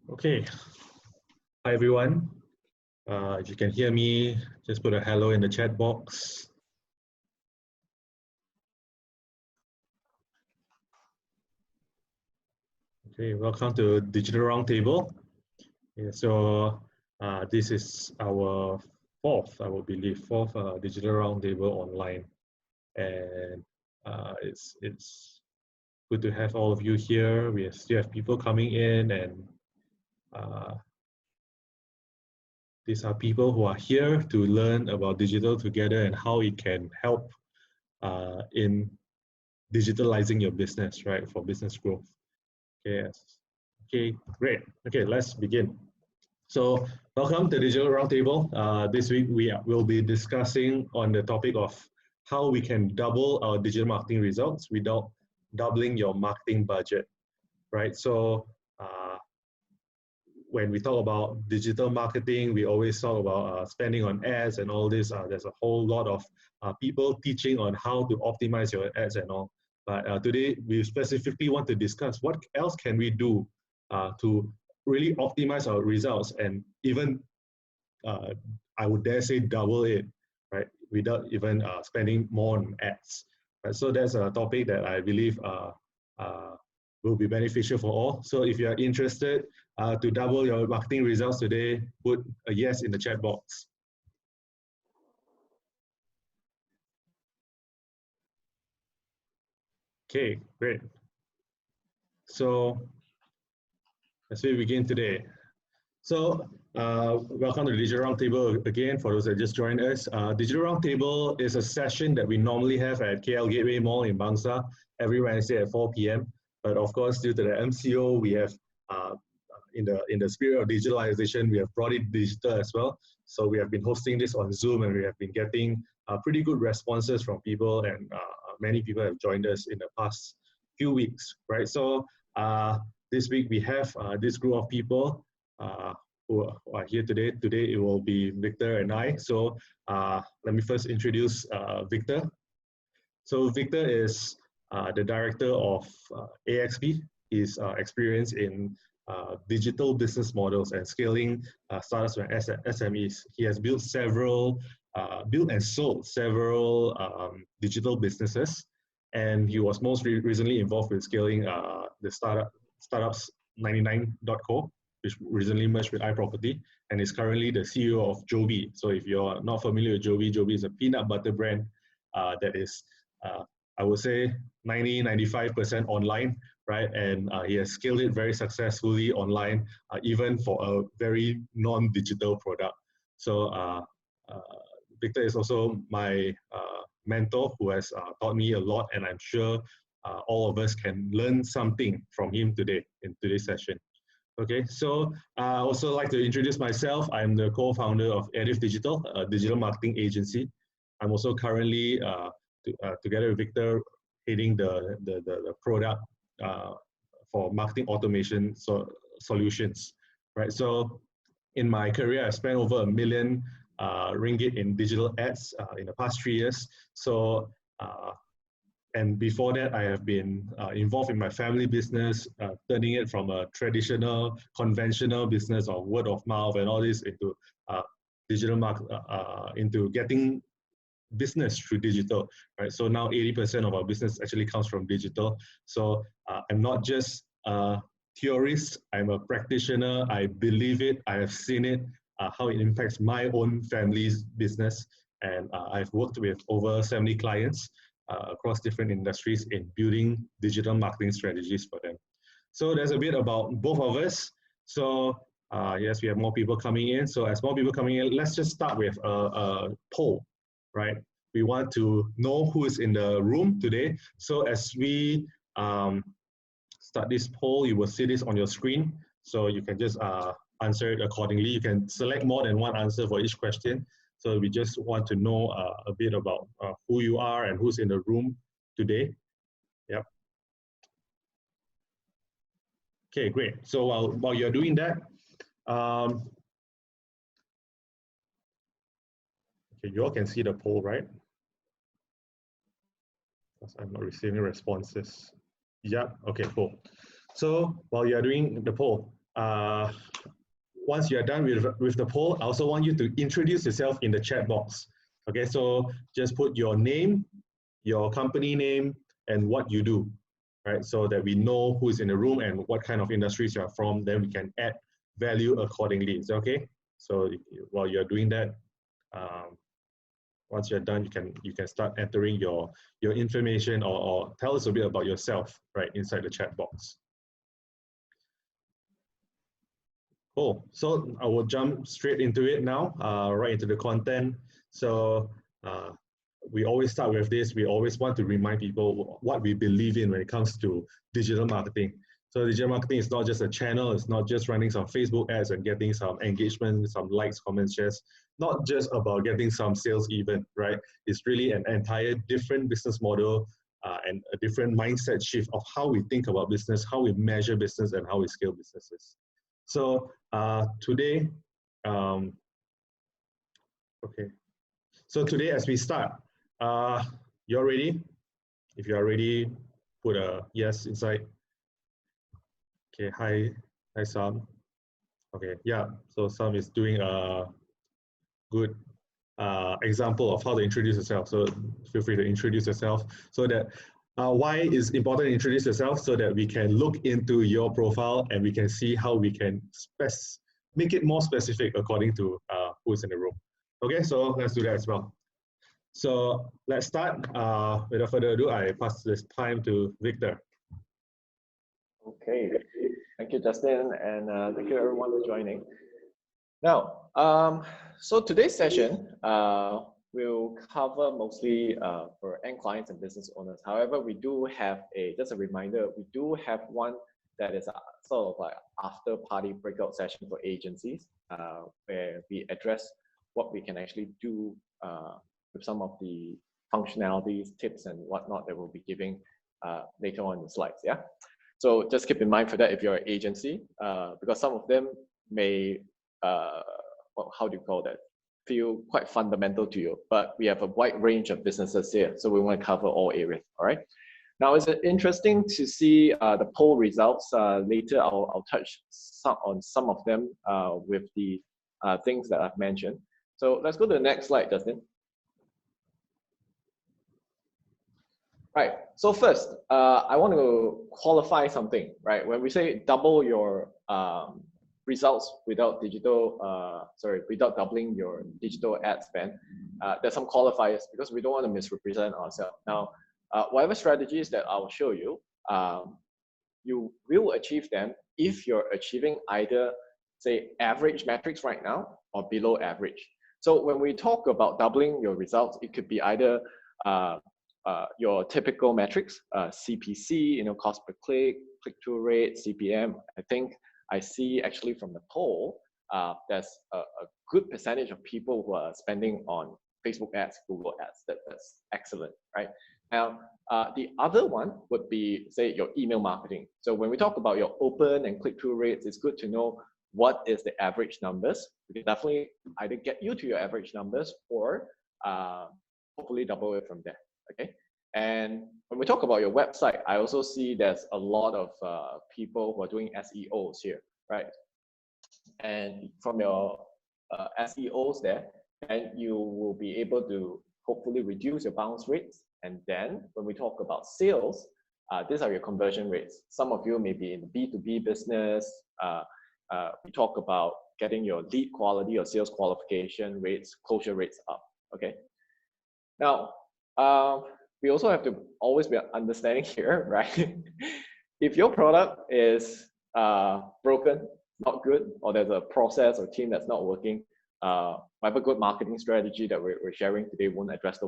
Okay, hi everyone. If you can hear me, just put a hello in the chat box. Okay, welcome to Digital Roundtable. Yeah, so this is our fourth, I would believe, fourth Digital Roundtable online, and it's good to have all of you here. We still have people coming in, and these are people who are here to learn about digital together and how it can help in digitalizing your business, right, for business growth. Okay, okay, great. Okay, let's begin. So, welcome to Digital Roundtable. This week we will be discussing on the topic of how we can double our digital marketing results without doubling your marketing budget, right? So, when we talk about digital marketing, we always talk about spending on ads and all this. There's a whole lot of people teaching on how to optimize your ads and all. But today, we specifically want to discuss what else can we do to really optimize our results and even, I would dare say, double it, right? Without even spending more on ads. Right? So that's a topic that I believe will be beneficial for all. So if you are interested to double your marketing results today, put a yes in the chat box. Okay, great. So as we begin today. So welcome to the Digital Roundtable again for those that just joined us. Digital Roundtable is a session that we normally have at KL Gateway Mall in Bangsa every Wednesday at 4 p.m. But of course, due to the MCO, we have in the spirit of digitalization, we have brought it digital as well. So we have been hosting this on Zoom, and we have been getting pretty good responses from people, and many people have joined us in the past few weeks, right? So this week we have this group of people who are here today. Today it will be Victor and I. So let me first introduce Victor. So Victor is the director of AXP. He's experienced in digital business models and scaling startups and SMEs. He has built and sold several digital businesses, and he was most recently involved with scaling the startups 99.co, which recently merged with iProperty, and is currently the CEO of Jobbie. So if you're not familiar with Jobbie, Jobbie is a peanut butter brand that is, I would say, 95% online, right? And he has scaled it very successfully online, even for a very non-digital product. So Victor is also my mentor who has taught me a lot, and I'm sure all of us can learn something from him today in today's session. Okay, so I also like to introduce myself. I'm the co-founder of Adeve Digital, a digital marketing agency. I'm also currently, together with Victor, heading the product for marketing automation solutions, right? So in my career, I spent over ringgit 1 million in digital ads in the past 3 years. So and before that, I have been involved in my family business, turning it from a traditional, conventional business of word of mouth and all this into digital market, into getting business through digital, right? So now 80% of our business actually comes from digital. So I'm not just a theorist, I'm a practitioner. I believe it, I have seen it, how it impacts my own family's business. And I've worked with over 70 clients across different industries in building digital marketing strategies for them. So there's a bit about both of us. So yes, we have more people coming in. So as more people coming in, let's just start with a poll, right? We want to know who is in the room today. So as we start this poll, you will see this on your screen. So you can just answer it accordingly. You can select more than one answer for each question. So we just want to know a bit about who you are and who's in the room today. Yep. Okay, great. So while you're doing that, okay, you all can see the poll, right? Because I'm not receiving responses. Yep. Okay, cool. So while you're doing the poll, once you're done with the poll, I also want you to introduce yourself in the chat box. Okay, so just put your name, your company name, and what you do, right? So that we know who's in the room and what kind of industries you're from, then we can add value accordingly. Is that okay? So while you're doing that, once you're done, you can start entering your information or tell us a bit about yourself, right, inside the chat box. Cool. So I will jump straight into it now, right into the content. So we always start with this. We always want to remind people what we believe in when it comes to digital marketing. So digital marketing is not just a channel. It's not just running some Facebook ads and getting some engagement, some likes, comments, shares. Not just about getting some sales even, right? It's really an entire different business model and a different mindset shift of how we think about business, how we measure business, and how we scale businesses. So today, okay. So today, as we start, you're ready? If you are ready, put a yes inside. Okay, hi Sam. Okay, yeah, so Sam is doing a good example of how to introduce yourself. So feel free to introduce yourself so that why is important to introduce yourself so that we can look into your profile and we can see how we can make it more specific according to who's in the room. Okay, so let's do that as well. So let's start. Without further ado, I pass this time to Victor. Okay, thank you, Justin, and thank you everyone for joining. Now, so today's session will cover mostly for end clients and business owners. However, we do have just a reminder, we do have one that is sort of like after party breakout session for agencies, where we address what we can actually do with some of the functionalities, tips, and whatnot that we'll be giving later on in the slides. Yeah. So just keep in mind for that if you're an agency, because some of them may, well, how do you call that? Feel quite fundamental to you, but we have a wide range of businesses here, so we want to cover all areas. All right. Now, it's interesting to see the poll results. Later, I'll touch on some of them with the things that I've mentioned. So let's go to the next slide, Justin. Right. So first, I want to qualify something. Right. When we say double your results without without doubling your digital ad spend, there's some qualifiers because we don't want to misrepresent ourselves. Now, whatever strategies that I'll show you, you will achieve them if you're achieving either, say, average metrics right now or below average. So when we talk about doubling your results, it could be either your typical metrics, CPC, cost per click, click-through rate, CPM. I think I see actually from the poll, there's a good percentage of people who are spending on Facebook ads, Google ads. That's excellent, right? Now, the other one would be, say, your email marketing. So when we talk about your open and click-through rates, it's good to know what is the average numbers. We can definitely either get you to your average numbers or hopefully double it from there, okay? And when we talk about your website, I also see there's a lot of people who are doing SEOs here, right? And from your SEOs there, and you will be able to hopefully reduce your bounce rates. And then when we talk about sales, these are your conversion rates. Some of you may be in the B2B business. We talk about getting your lead quality or sales qualification rates, closure rates up, okay? Now, we also have to always be understanding here, right? If your product is broken, not good, or there's a process or team that's not working, whatever good marketing strategy that we're sharing today won't address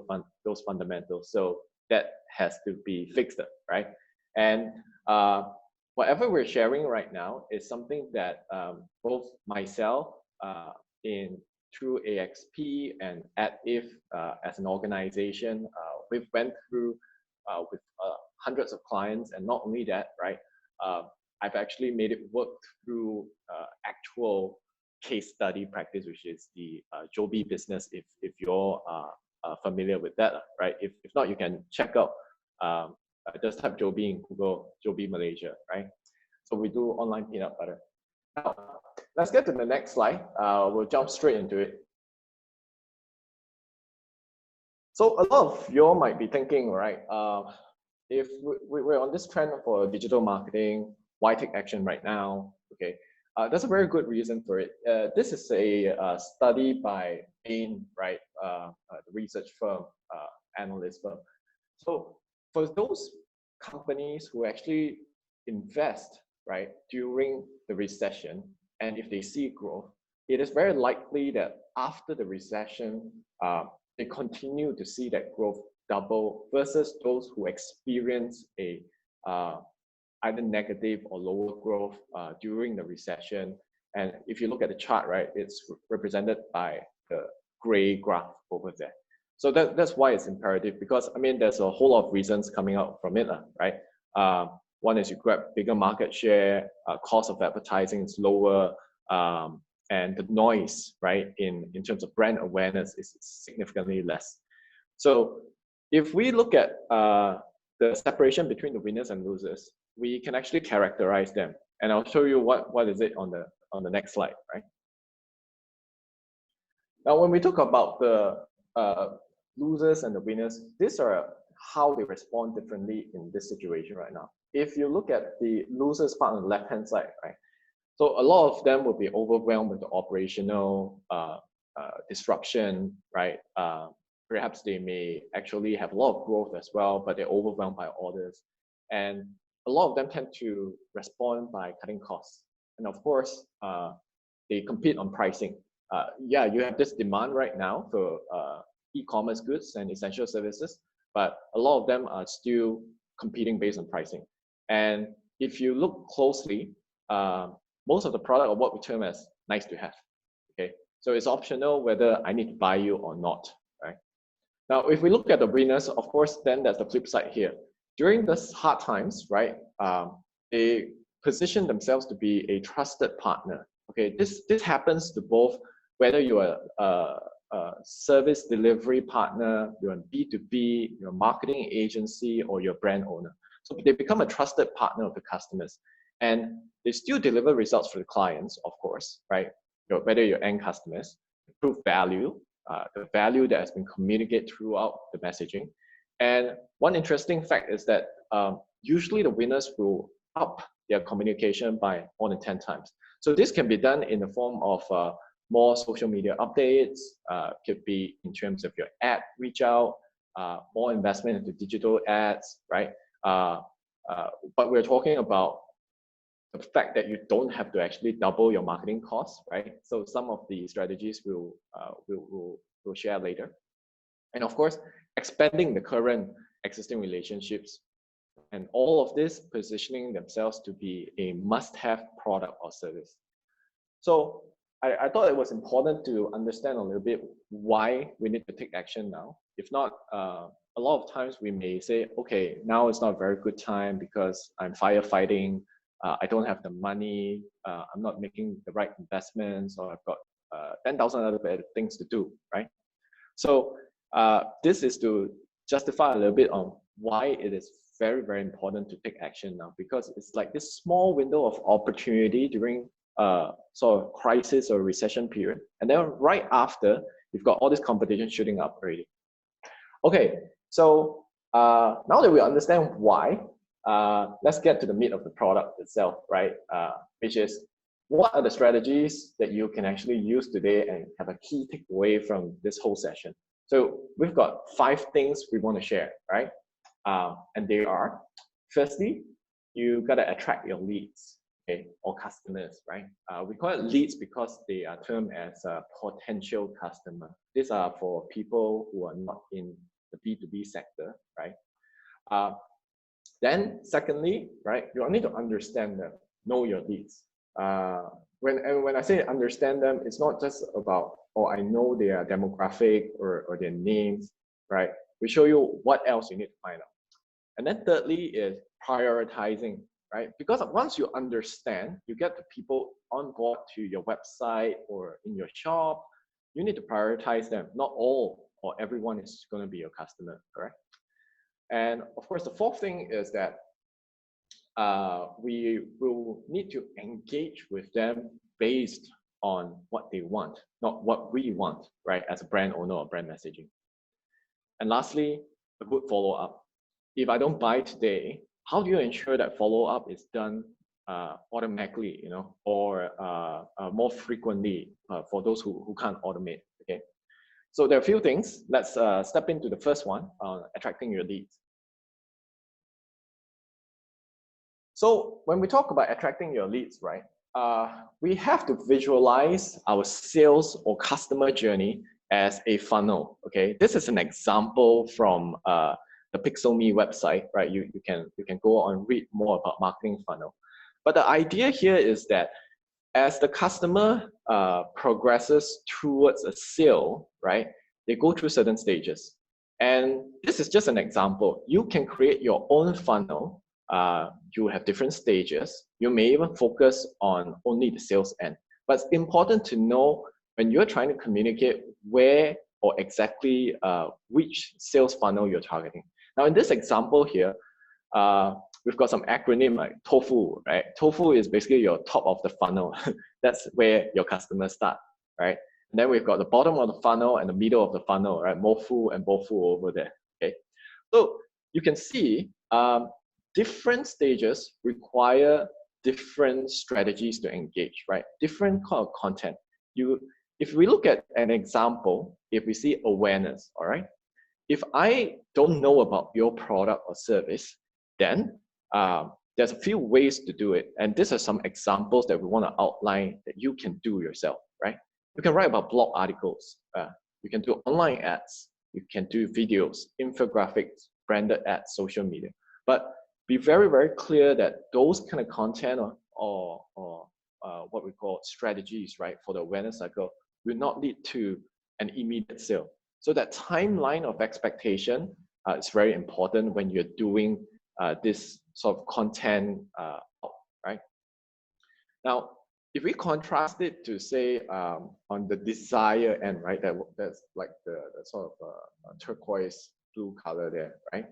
those fundamentals. So that has to be fixed, right? And whatever we're sharing right now is something that both myself through AXP and Adeve as an organization, we've went through with hundreds of clients, and not only that, right? I've actually made it work through actual case study practice, which is the Jobbie business, if you're familiar with that, right? If not, you can check out, just type Jobbie in Google, Jobbie Malaysia, right? So we do online peanut butter. Now, let's get to the next slide. We'll jump straight into it. So a lot of you all might be thinking, right, if we're on this trend for digital marketing, why take action right now? Okay, there's a very good reason for it. This is a study by Bain, right, the research firm, analyst firm. So for those companies who actually invest, right, during the recession, and if they see growth, it is very likely that after the recession, they continue to see that growth double versus those who experience a either negative or lower growth during the recession. And if you look at the chart, right, it's represented by the gray graph over there. So that's why it's imperative, because I mean, there's a whole lot of reasons coming out from it, right? One is you grab bigger market share, cost of advertising is lower, and the noise, right, in terms of brand awareness is significantly less. So if we look at the separation between the winners and losers, we can actually characterize them. And I'll show you what is it on the next slide, right? Now, when we talk about the losers and the winners, these are how they respond differently in this situation right now. If you look at the losers part on the left-hand side, right? So a lot of them will be overwhelmed with the operational disruption, right? Perhaps they may actually have a lot of growth as well, but they're overwhelmed by orders. And a lot of them tend to respond by cutting costs. And of course, they compete on pricing. Yeah, you have this demand right now for e-commerce goods and essential services, but a lot of them are still competing based on pricing. And if you look closely, most of the product are what we term as nice to have. Okay, so it's optional whether I need to buy you or not, right? Now, if we look at the winners, of course, then there's the flip side here. During this hard times, right, they position themselves to be a trusted partner. Okay, this happens to both whether you are a service delivery partner, you're a B2B, you're a marketing agency, or you're a brand owner. So they become a trusted partner of the customers. And they still deliver results for the clients, of course, right? Whether your end customers, prove value, the value that has been communicated throughout the messaging. And one interesting fact is that usually the winners will up their communication by more than 10 times. So this can be done in the form of more social media updates, could be in terms of your ad reach out, more investment into digital ads, right? But we're talking about the fact that you don't have to actually double your marketing costs, right? So some of the strategies we'll share later. And of course, expanding the current existing relationships, and all of this positioning themselves to be a must-have product or service. So I thought it was important to understand a little bit why we need to take action now. If not, a lot of times we may say, okay, now it's not a very good time because I'm firefighting, I don't have the money, I'm not making the right investments, or I've got 10,000 other better things to do, right? So this is to justify a little bit on why it is very, very important to take action now, because it's like this small window of opportunity during sort of crisis or recession period. And then right after, you've got all this competition shooting up already. Okay, so now that we understand why, let's get to the meat of the product itself, right? Which is, what are the strategies that you can actually use today and have a key takeaway from this whole session? So we've got 5 things we want to share, right? And they are, firstly, you got to attract your leads, okay, or customers, right? We call it leads because they are termed as a potential customer. These are for people who are not in the B2B sector, right? Then secondly, right, you need to understand them, know your leads. When I say understand them, it's not just about, oh, I know their demographic or their names, right? We show you what else you need to find out. And then thirdly is prioritizing, right? Because once you understand, you get the people on board to your website or in your shop, you need to prioritize them. Not all or everyone is going to be your customer, correct? And of course, the fourth thing is that we will need to engage with them based on what they want, not what we want, right? As a brand owner or brand messaging. And lastly, a good follow-up. If I don't buy today, how do you ensure that follow-up is done automatically, you know, or more frequently for those who can't automate? Okay. So there are a few things. Let's step into the first one, attracting your leads. So when we talk about attracting your leads, right, we have to visualize our sales or customer journey as a funnel. Okay, this is an example from the Pixel.me website, right? You can go on and read more about marketing funnel. But the idea here is that as the customer progresses towards a sale, right, they go through certain stages. And this is just an example. You can create your own funnel. You have different stages. You may even focus on only the sales end. But it's important to know when you're trying to communicate where or exactly which sales funnel you're targeting. Now, in this example here, we've got some acronym like TOFU, right? TOFU is basically your top of the funnel. That's where your customers start, right? And then we've got the bottom of the funnel and the middle of the funnel, right? MOFU and BOFU over there, okay? So you can see different stages require different strategies to engage, right? Different kind of content. If we look at an example, if we see awareness, all right? If I don't know about your product or service, then there's a few ways to do it. And these are some examples that we want to outline that you can do yourself, right? You can write about blog articles. You can do online ads. You can do videos, infographics, branded ads, social media. But be very, very clear that those kind of content or what we call strategies, right, for the awareness cycle will not lead to an immediate sale. So that timeline of expectation is very important when you're doing this sort of content, right? Now, if we contrast it to say on the desire end, right, that's like the sort of turquoise blue color there, right,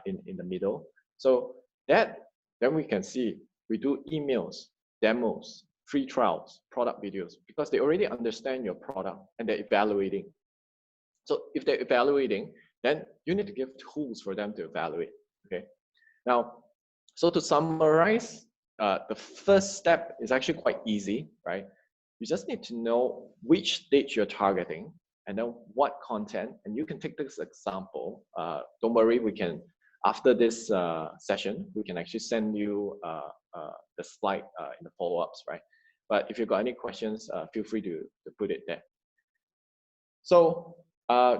in the middle. So then we can see we do emails, demos, free trials, product videos, because they already understand your product and they're evaluating. So if they're evaluating, then you need to give tools for them to evaluate, okay? Now, so to summarize, the first step is actually quite easy, right? You just need to know which stage you're targeting and then what content, and you can take this example. Don't worry, we can, after this session, we can actually send you the slide in the follow-ups, right? But if you've got any questions, feel free to put it there. So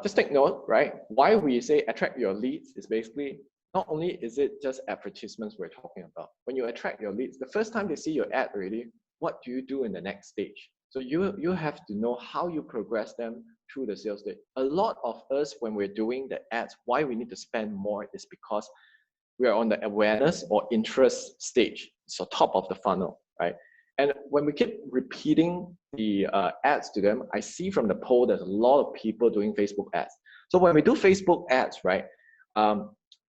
just take note, right? Why we say attract your leads is basically, not only is it just advertisements we're talking about. When you attract your leads, the first time they see your ad already, what do you do in the next stage? So you have to know how you progress them through the sales stage. A lot of us, when we're doing the ads, why we need to spend more is because we are on the awareness or interest stage. So top of the funnel, right? And when we keep repeating the ads to them, I see from the poll there's a lot of people doing Facebook ads. So when we do Facebook ads, right,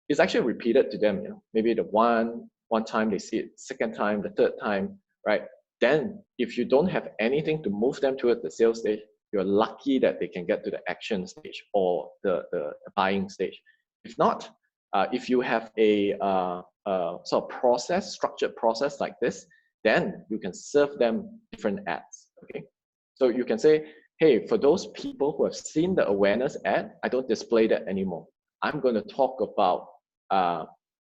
it's actually repeated to them. You know, maybe the one time they see it, second time, the third time, right? Then if you don't have anything to move them towards the sales stage, you're lucky that they can get to the action stage or the buying stage. If not, if you have a sort of process, structured process like this, then you can serve them different ads, okay? So you can say, hey, for those people who have seen the awareness ad, I don't display that anymore. I'm going to talk about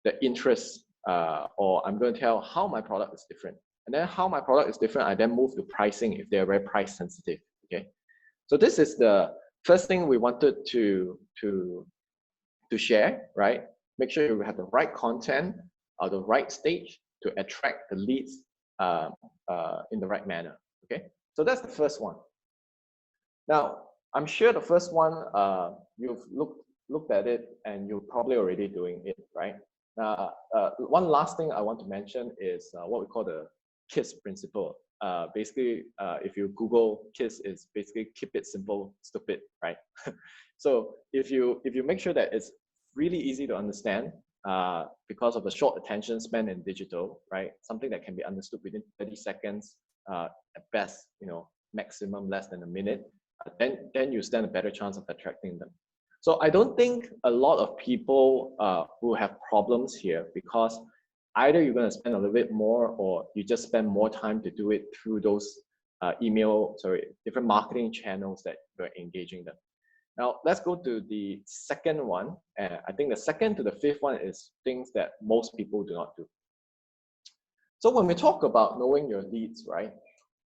the interest, or I'm going to tell how my product is different. And then how my product is different, I then move to pricing if they're very price sensitive, okay? So this is the first thing we wanted to share, right? Make sure you have the right content or the right stage to attract the leads in the right manner, okay? So that's the first one. Now, I'm sure the first one, you've looked at it and you're probably already doing it, right? Now, one last thing I want to mention is what we call the KISS principle. Basically, if you Google KISS, is basically keep it simple, stupid, right? So if you make sure that it's really easy to understand, because of the short attention span in digital, right? Something that can be understood within 30 seconds, at best, maximum less than a minute, then you stand a better chance of attracting them. So I don't think a lot of people who have problems here, because either you're going to spend a little bit more, or you just spend more time to do it through those different marketing channels that you're engaging them. Now, let's go to the second one. I think the second to the fifth one is things that most people do not do. So when we talk about knowing your leads, right?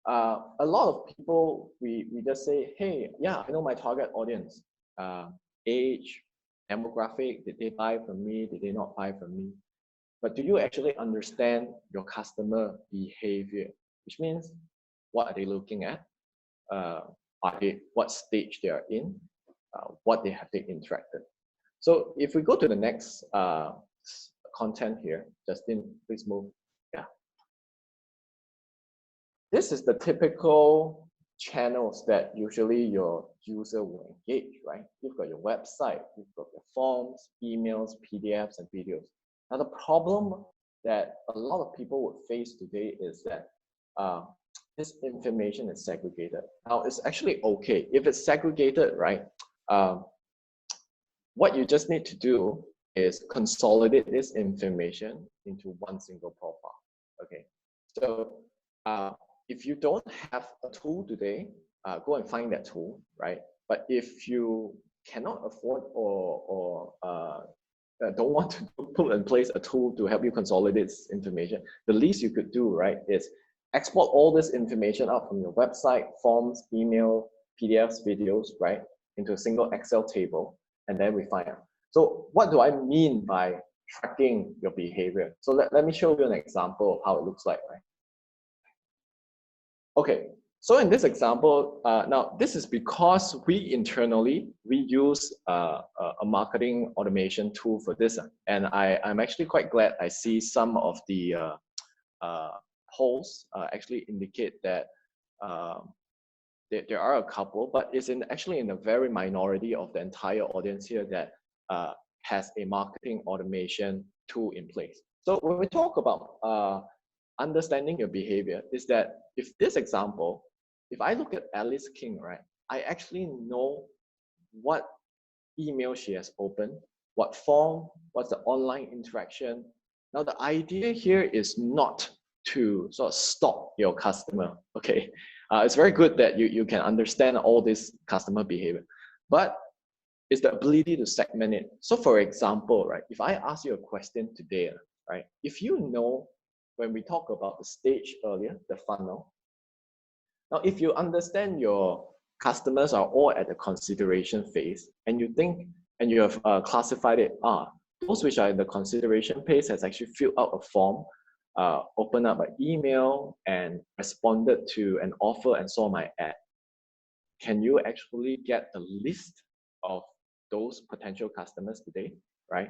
A lot of people, we just say, hey, yeah, I know my target audience. Age, demographic, did they buy from me? Did they not buy from me? But do you actually understand your customer behavior? Which means, what are they looking at? What stage they are in? What have they interacted? So if we go to the next content here, Justin, please move. Yeah. This is the typical channels that usually your user will engage, right? You've got your website, you've got your forms, emails, PDFs, and videos. Now, the problem that a lot of people would face today is that this information is segregated. Now, it's actually okay. If it's segregated, right, what you just need to do is consolidate this information into one single profile, okay? So if you don't have a tool today, go and find that tool, right? But if you cannot afford or don't want to put in place a tool to help you consolidate this information, the least you could do, right, is export all this information out from your website, forms, email, PDFs, videos, right, into a single Excel table, and then refine it. So what do I mean by tracking your behavior? So let me show you an example of how it looks like, right? Okay, so in this example, now this is because we internally, we use a marketing automation tool for this. And I'm actually quite glad I see some of the polls actually indicate that there are a couple, but it's actually in a very minority of the entire audience here that has a marketing automation tool in place. So when we talk about understanding your behavior, is that if this example, if I look at Alice King, right, I actually know what email she has opened, what form, what's the online interaction. Now the idea here is not to sort of stop your customer, okay? It's very good that you can understand all this customer behavior, but it's the ability to segment it. So for example, right, if I ask you a question today, right, if you know, when we talk about the stage earlier, the funnel, now if you understand your customers are all at the consideration phase, and you think, and you have classified it, those which are in the consideration phase has actually filled out a form, opened up an email, and responded to an offer and saw my ad. Can you actually get a list of those potential customers today, right?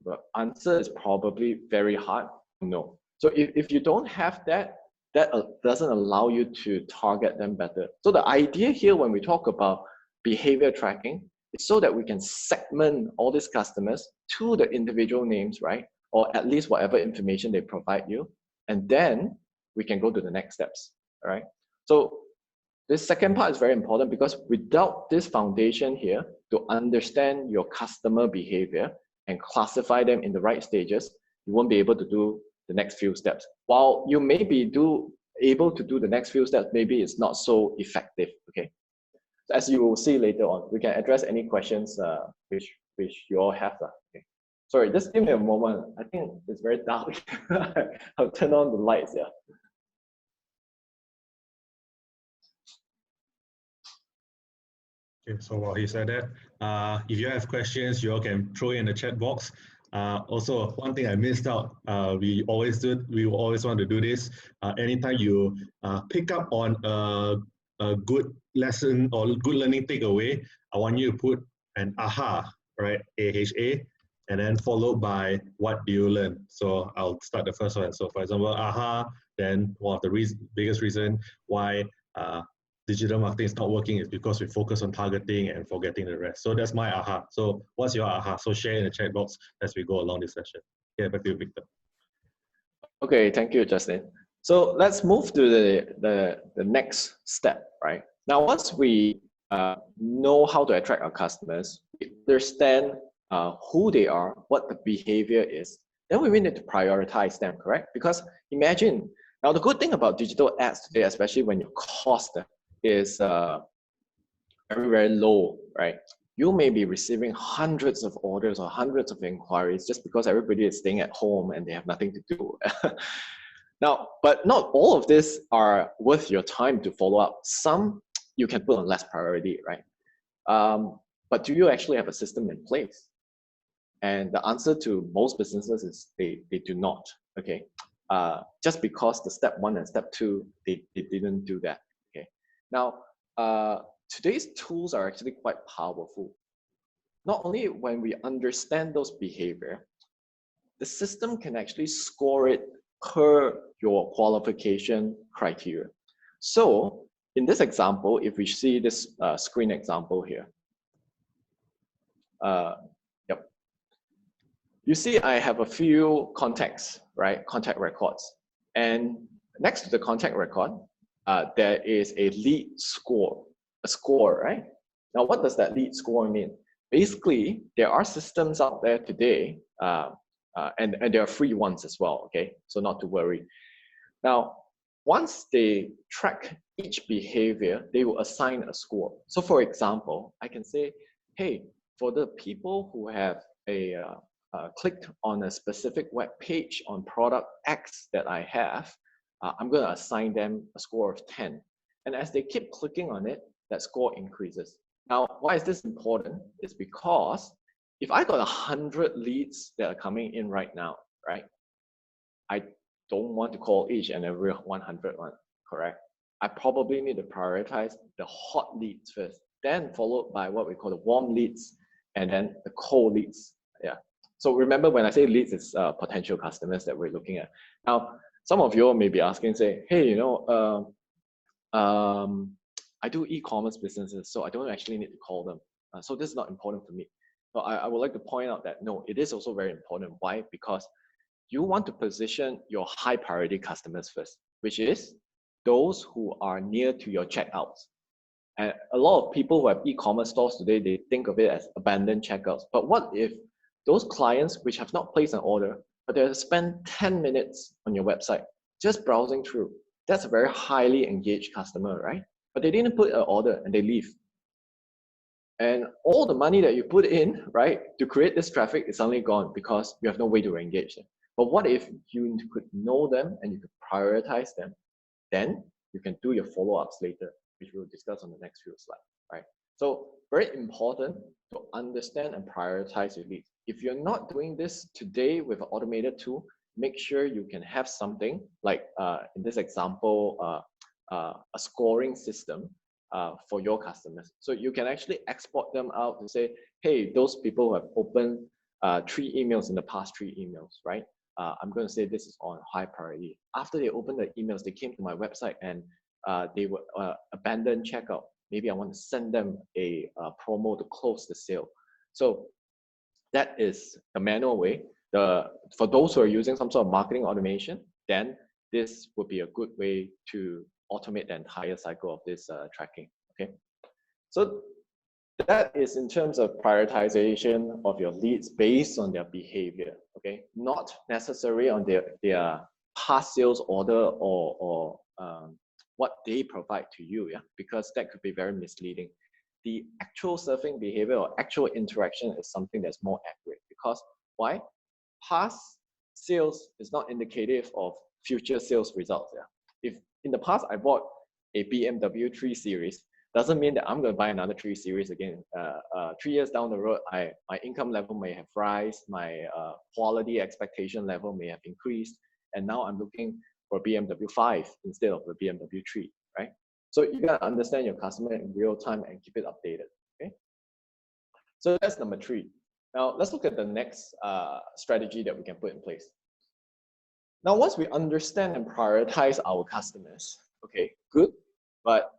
The answer is probably very hard, no. So if you don't have that, that doesn't allow you to target them better. So the idea here when we talk about behavior tracking is so that we can segment all these customers to the individual names, right? Or at least whatever information they provide you. And then we can go to the next steps, all right? So this second part is very important because without this foundation here to understand your customer behavior and classify them in the right stages, you won't be able to do the next few steps. While you may be able to do the next few steps, maybe it's not so effective, okay? So as you will see later on, we can address any questions which you all have. Okay. Sorry, just give me a moment. I think it's very dark. I'll turn on the lights, yeah. Okay, so while he said that, if you have questions, you all can throw in the chat box. Also, one thing I missed out, we always want to do this. Anytime you pick up on a good lesson or good learning takeaway, I want you to put an AHA, right? AHA, and then followed by what do you learn. So I'll start the first one. So for example, AHA, then one of the biggest reason why digital marketing is not working is because we focus on targeting and forgetting the rest. So that's my aha. So what's your aha? So share in the chat box as we go along this session. Yeah, back to you, Victor. Okay, thank you, Justin. So let's move to the next step, right? Now, once we know how to attract our customers, we understand who they are, what the behavior is, then we need to prioritize them, correct? Because imagine, now the good thing about digital ads today, especially when your cost is very, very low, right? You may be receiving hundreds of orders or hundreds of inquiries just because everybody is staying at home and they have nothing to do. Now, but not all of this are worth your time to follow up. Some you can put on less priority, right? But do you actually have a system in place? And the answer to most businesses is they do not, okay? Just because the step 1 and step 2, they didn't do that, okay? Now, today's tools are actually quite powerful. Not only when we understand those behavior, the system can actually score it per your qualification criteria. So in this example, if we see this screen example here, yep. You see I have a few contacts, right? Contact records. And next to the contact record, there is a lead score, a score, right? Now, what does that lead score mean? Basically, there are systems out there today, and there are free ones as well, okay? So not to worry. Now, once they track each behavior, they will assign a score. So for example, I can say, hey, for the people who have clicked on a specific web page on product X that I have, I'm going to assign them a score of 10. And as they keep clicking on it, that score increases. Now, why is this important? It's because if I got 100 leads that are coming in right now, right? I don't want to call each and every 100 one, correct? I probably need to prioritize the hot leads first, then followed by what we call the warm leads, and then the cold leads. Yeah. So remember when I say leads, it's potential customers that we're looking at. Now, some of you may be asking, say, hey, you know, I do e-commerce businesses, so I don't actually need to call them. So this is not important for me. So I would like to point out that no, it is also very important. Why? Because you want to position your high priority customers first, which is those who are near to your checkouts. And a lot of people who have e-commerce stores today, they think of it as abandoned checkouts. But what if those clients which have not placed an order, but they have spent 10 minutes on your website, just browsing through? That's a very highly engaged customer, right? But they didn't put an order and they leave. And all the money that you put in, right, to create this traffic is suddenly gone because you have no way to engage them. But what if you could know them and you could prioritize them? Then you can do your follow-ups later, which we'll discuss on the next few slides, right? So very important to understand and prioritize your leads. If you're not doing this today with an automated tool, make sure you can have something like, in this example, a scoring system for your customers. So you can actually export them out and say, hey, those people who have opened 3 emails in the past 3 emails, right? I'm going to say this is on high priority. After they opened the emails, they came to my website and they were abandoned checkout. Maybe I want to send them a promo to close the sale. So that is the manual way. For those who are using some sort of marketing automation, then this would be a good way to automate the entire cycle of this tracking. Okay, so that is in terms of prioritization of your leads based on their behavior. Okay, not necessarily on their past sales order or what they provide to you. Yeah, because that could be very misleading. The actual surfing behavior or actual interaction is something that's more accurate. Because why? Past sales is not indicative of future sales results. Yeah, if in the past I bought a BMW 3 Series, doesn't mean that I'm going to buy another 3 Series again. 3 years down the road, my income level may have risen, my quality expectation level may have increased, and now I'm looking for BMW 5 instead of the BMW 3, right? So you got to understand your customer in real time and keep it updated, okay? So that's number 3. Now let's look at the next strategy that we can put in place. Now, once we understand and prioritize our customers, okay, good, but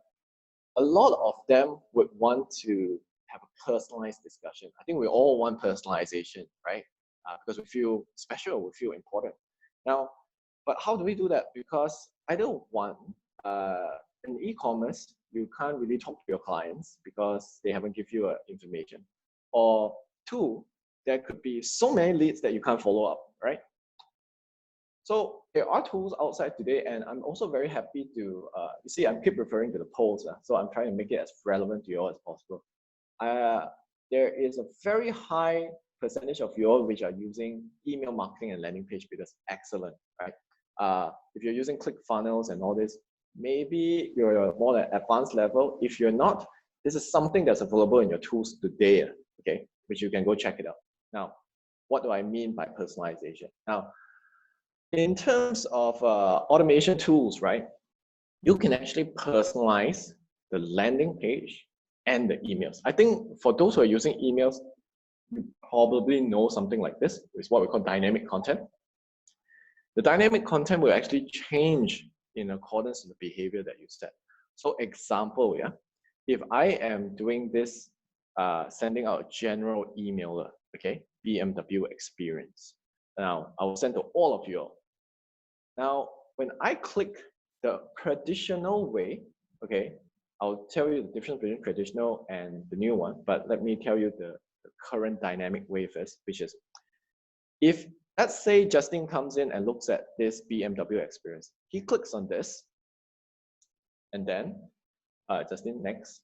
a lot of them would want to have a personalized discussion. I think we all want personalization, right? Because we feel special, we feel important. Now, but how do we do that? Because either one, in e-commerce, you can't really talk to your clients because they haven't given you information. Or two, there could be so many leads that you can't follow up, right? So there are tools outside today, and I'm also very happy to, you see, I keep referring to the polls, so I'm trying to make it as relevant to you all as possible. There is a very high percentage of you all which are using email marketing and landing page because excellent, right? If you're using ClickFunnels and all this, maybe you're more at advanced level. If you're not, this is something that's available in your tools today, okay, which you can go check it out. Now, what do I mean by personalization? Now, in terms of automation tools, right, you can actually personalize the landing page and the emails. I think for those who are using emails, you probably know something like this. It's what we call dynamic content. The dynamic content will actually change in accordance with the behavior that you set. So example, yeah, if I am doing this, sending out a general emailer, okay, BMW experience. Now, I will send to all of you all. Now, when I click the traditional way, okay, I'll tell you the difference between traditional and the new one, but let me tell you the current dynamic way first, which is, if, let's say Justin comes in and looks at this BMW experience, he clicks on this, and then, Justin, next,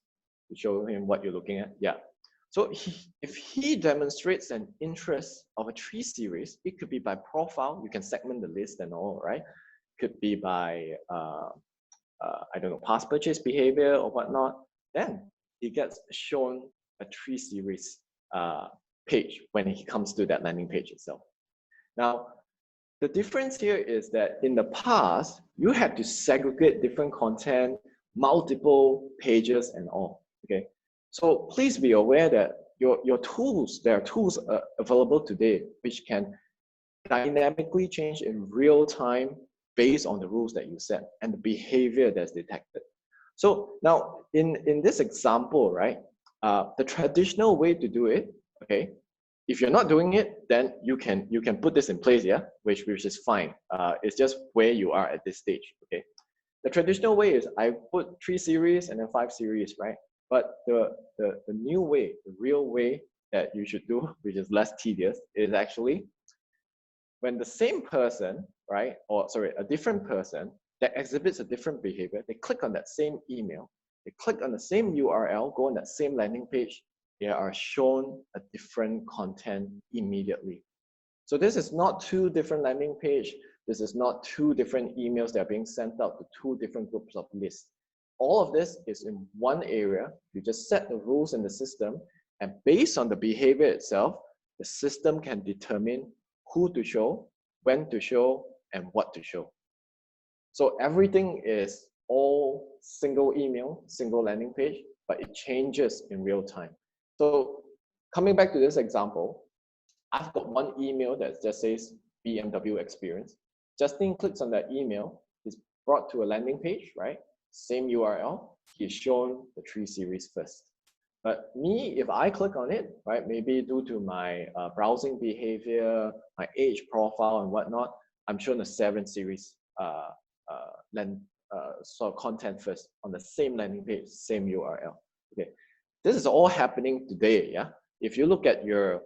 to show him what you're looking at, yeah. So if he demonstrates an interest of a 3 series, it could be by profile, you can segment the list and all, right? Could be by, I don't know, past purchase behavior or whatnot, then he gets shown a 3 series page when he comes to that landing page itself. Now, the difference here is that in the past, you had to segregate different content, multiple pages and all, okay? So please be aware that your tools, there are tools available today which can dynamically change in real time based on the rules that you set and the behavior that's detected. So now in this example, right, the traditional way to do it, okay, if you're not doing it, then you can put this in place, yeah, which is fine. It's just where you are at this stage, okay. The traditional way is I put 3 series and then 5 series, right? But the new way, the real way that you should do, which is less tedious, is actually when the same person, right, or sorry, a different person that exhibits a different behavior, they click on that same email, they click on the same URL, go on that same landing page, they are shown a different content immediately. So this is not 2 different landing pages. This is not 2 different emails that are being sent out to 2 different groups of lists. All of this is in one area. You just set the rules in the system, and based on the behavior itself, the system can determine who to show, when to show, and what to show. So everything is all single email, single landing page, but it changes in real time. So coming back to this example, I've got one email that just says BMW experience. Justin clicks on that email, he's brought to a landing page, right? Same URL, he's shown the 3 series first. But me, if I click on it, right, maybe due to my browsing behavior, my age profile and whatnot, I'm shown the 7 series sort of content first on the same landing page, same URL. Okay, this is all happening today. Yeah, if you look at your,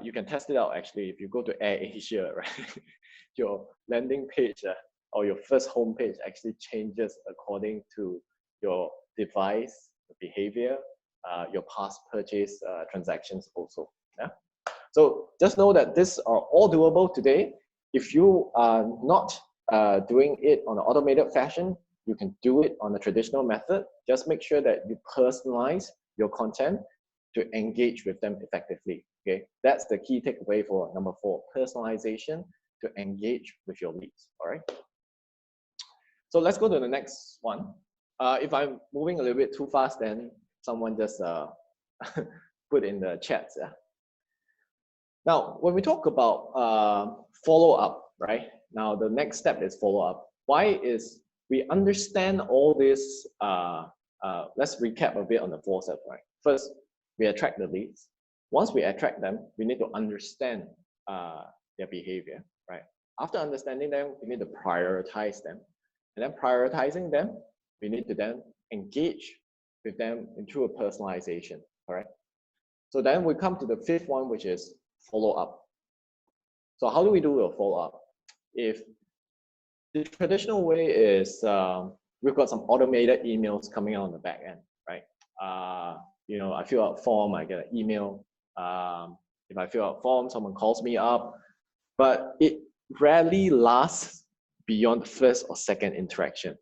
you can test it out actually. If you go to AirAsia, right, your landing page or your first homepage actually changes according to your device behavior, your past purchase transactions also. Yeah. So just know that these are all doable today. If you are not doing it on an automated fashion, you can do it on a traditional method. Just make sure that you personalize your content to engage with them effectively. Okay, that's the key takeaway for number 4: personalization to engage with your leads. All right. So let's go to the next one. If I'm moving a little bit too fast, then someone just put in the chat. Now, when we talk about follow-up, right? Now, the next step is follow-up. Why is we understand all this. Let's recap a bit on the 4 steps, right? First, we attract the leads. Once we attract them, we need to understand their behavior, right? After understanding them, we need to prioritize them. And then prioritizing them, we need to then engage with them through a personalization, correct? So then we come to the 5th one, which is follow up. So how do we do a follow up? If the traditional way is we've got some automated emails coming out on the back end, right? You know, I fill out a form, I get an email. If I fill out a form, someone calls me up, but it rarely lasts beyond the 1st or 2nd interaction.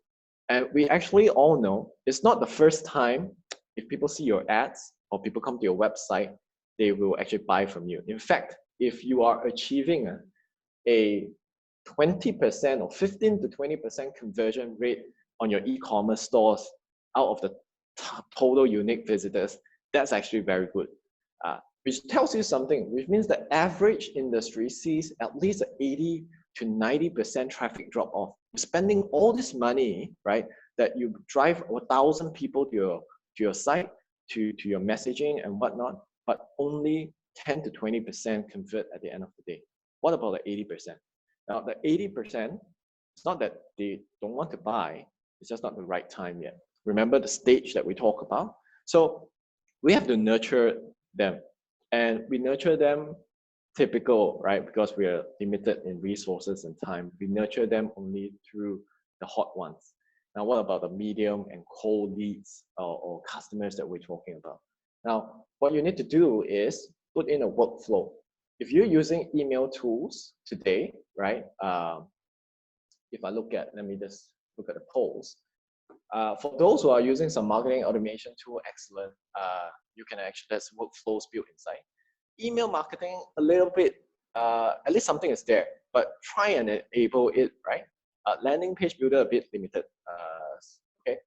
And we actually all know it's not the first time if people see your ads or people come to your website, they will actually buy from you. In fact, if you are achieving a 20% or 15 to 20% conversion rate on your e-commerce stores out of the total unique visitors, that's actually very good. Which tells you something, which means the average industry sees at least 80 to 90% traffic drop off. You're spending all this money, right, that you drive 1,000 people to your site, to your messaging and whatnot, but only 10 to 20% convert at the end of the day. What about the 80%? Now, the 80%, it's not that they don't want to buy, it's just not the right time yet. Remember the stage that we talk about? So we have to nurture them. And we nurture them typical, right? Because we are limited in resources and time. We nurture them only through the hot ones. Now, what about the medium and cold leads or customers that we're talking about? Now, what you need to do is put in a workflow. If you're using email tools today, right? If I look at, let me just look at the polls. For those who are using some marketing automation tool, excellent. You can actually, there's workflows built inside. Email marketing, a little bit, at least something is there, but try and enable it, right? Landing page builder, a bit limited. Okay.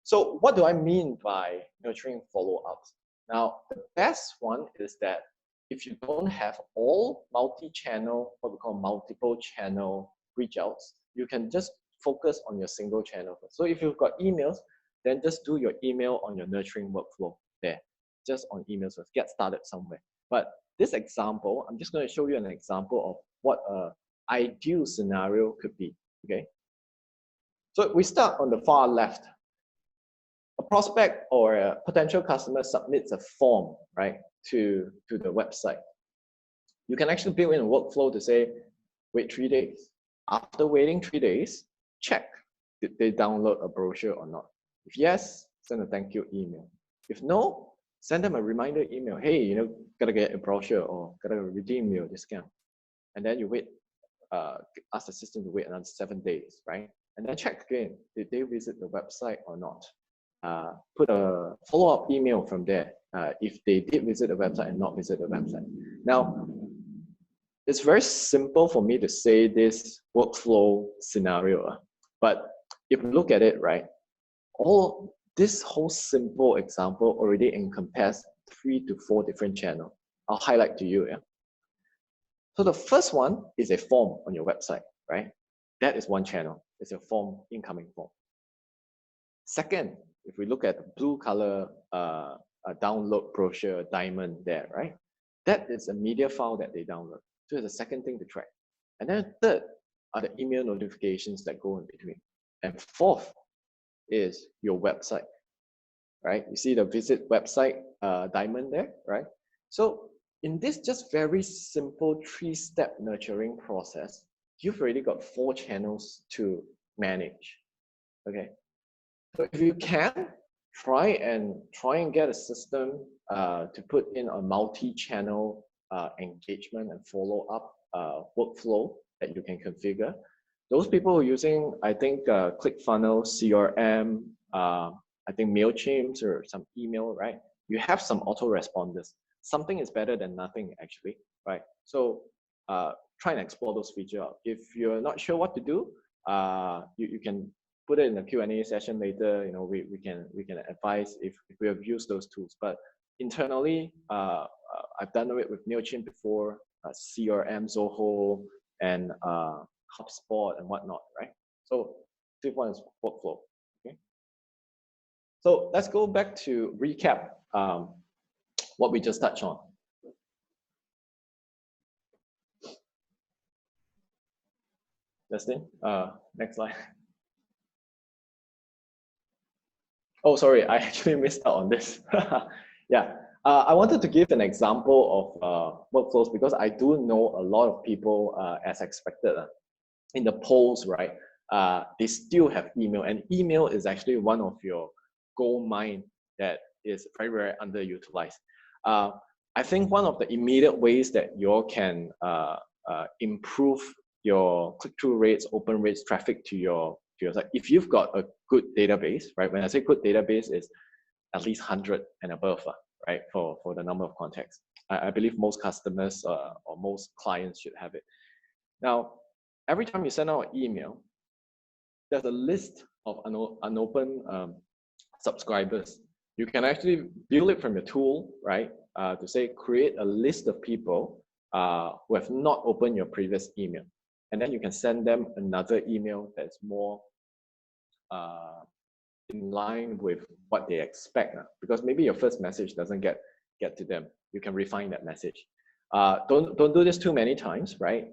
So what do I mean by nurturing follow-ups? Now, the best one is that if you don't have all multi-channel, what we call multiple channel reach outs, you can just focus on your single channel. So if you've got emails, then just do your email on your nurturing workflow there, just on emails, so get started somewhere. But this example, I'm just going to show you an example of what an ideal scenario could be, okay? So we start on the far left. A prospect or a potential customer submits a form, right, to the website. You can actually build in a workflow to say, wait 3 days. After waiting 3 days, check, did they download a brochure or not? If yes, send a thank you email. If no, send them a reminder email. Hey, you know, gotta get a brochure or gotta redeem your discount. And then you wait, ask the system to wait another 7 days, right? And then check again, did they visit the website or not? Put a follow-up email from there if they did visit the website and not visit the website. Now, it's very simple for me to say this workflow scenario, but if you look at it, right, this whole simple example already encompasses 3 to 4 different channels. I'll highlight to you. Yeah. So the first one is a form on your website, right? That is one channel. It's a form, incoming form. Second, if we look at the blue color download brochure diamond there, right? That is a media file that they download. So it's the second thing to track. And then third are the email notifications that go in between. And fourth is your website, right? You see the visit website diamond there, right? So in this just very simple 3-step nurturing process, you've already got 4 channels to manage, okay? So if you can, try and get a system to put in a multi-channel engagement and follow-up workflow that you can configure. Those people who are using, I think, ClickFunnels, CRM, I think MailChimp or some email, right? You have some autoresponders. Something is better than nothing, actually, right? So try and explore those features out. If you're not sure what to do, you can put it in a Q&A session later. You know, we can advise if we have used those tools. But internally, I've done it with MailChimp before, CRM, Zoho, and HubSpot and whatnot, right? So Fifth one is workflow. Okay. So let's go back to recap what we just touched on. Justin, next slide. Oh, sorry, I actually missed out on this. Yeah, I wanted to give an example of workflows because I do know a lot of people, as expected, in the polls, right? They still have email, and email is actually one of your gold mine that is very, very underutilized. I think one of the immediate ways that you can improve your click-through rates, open rates, traffic to your site, if you've got a good database, right? When I say good database, is at least 100 and above, right? For the number of contacts. I believe most customers or most clients should have it. Now, every time you send out an email, there's a list of unopened subscribers. You can actually build it from your tool, right? To say create a list of people who have not opened your previous email. And then you can send them another email that's more in line with what they expect. Because maybe your first message doesn't get to them. You can refine that message. Don't do this too many times, right?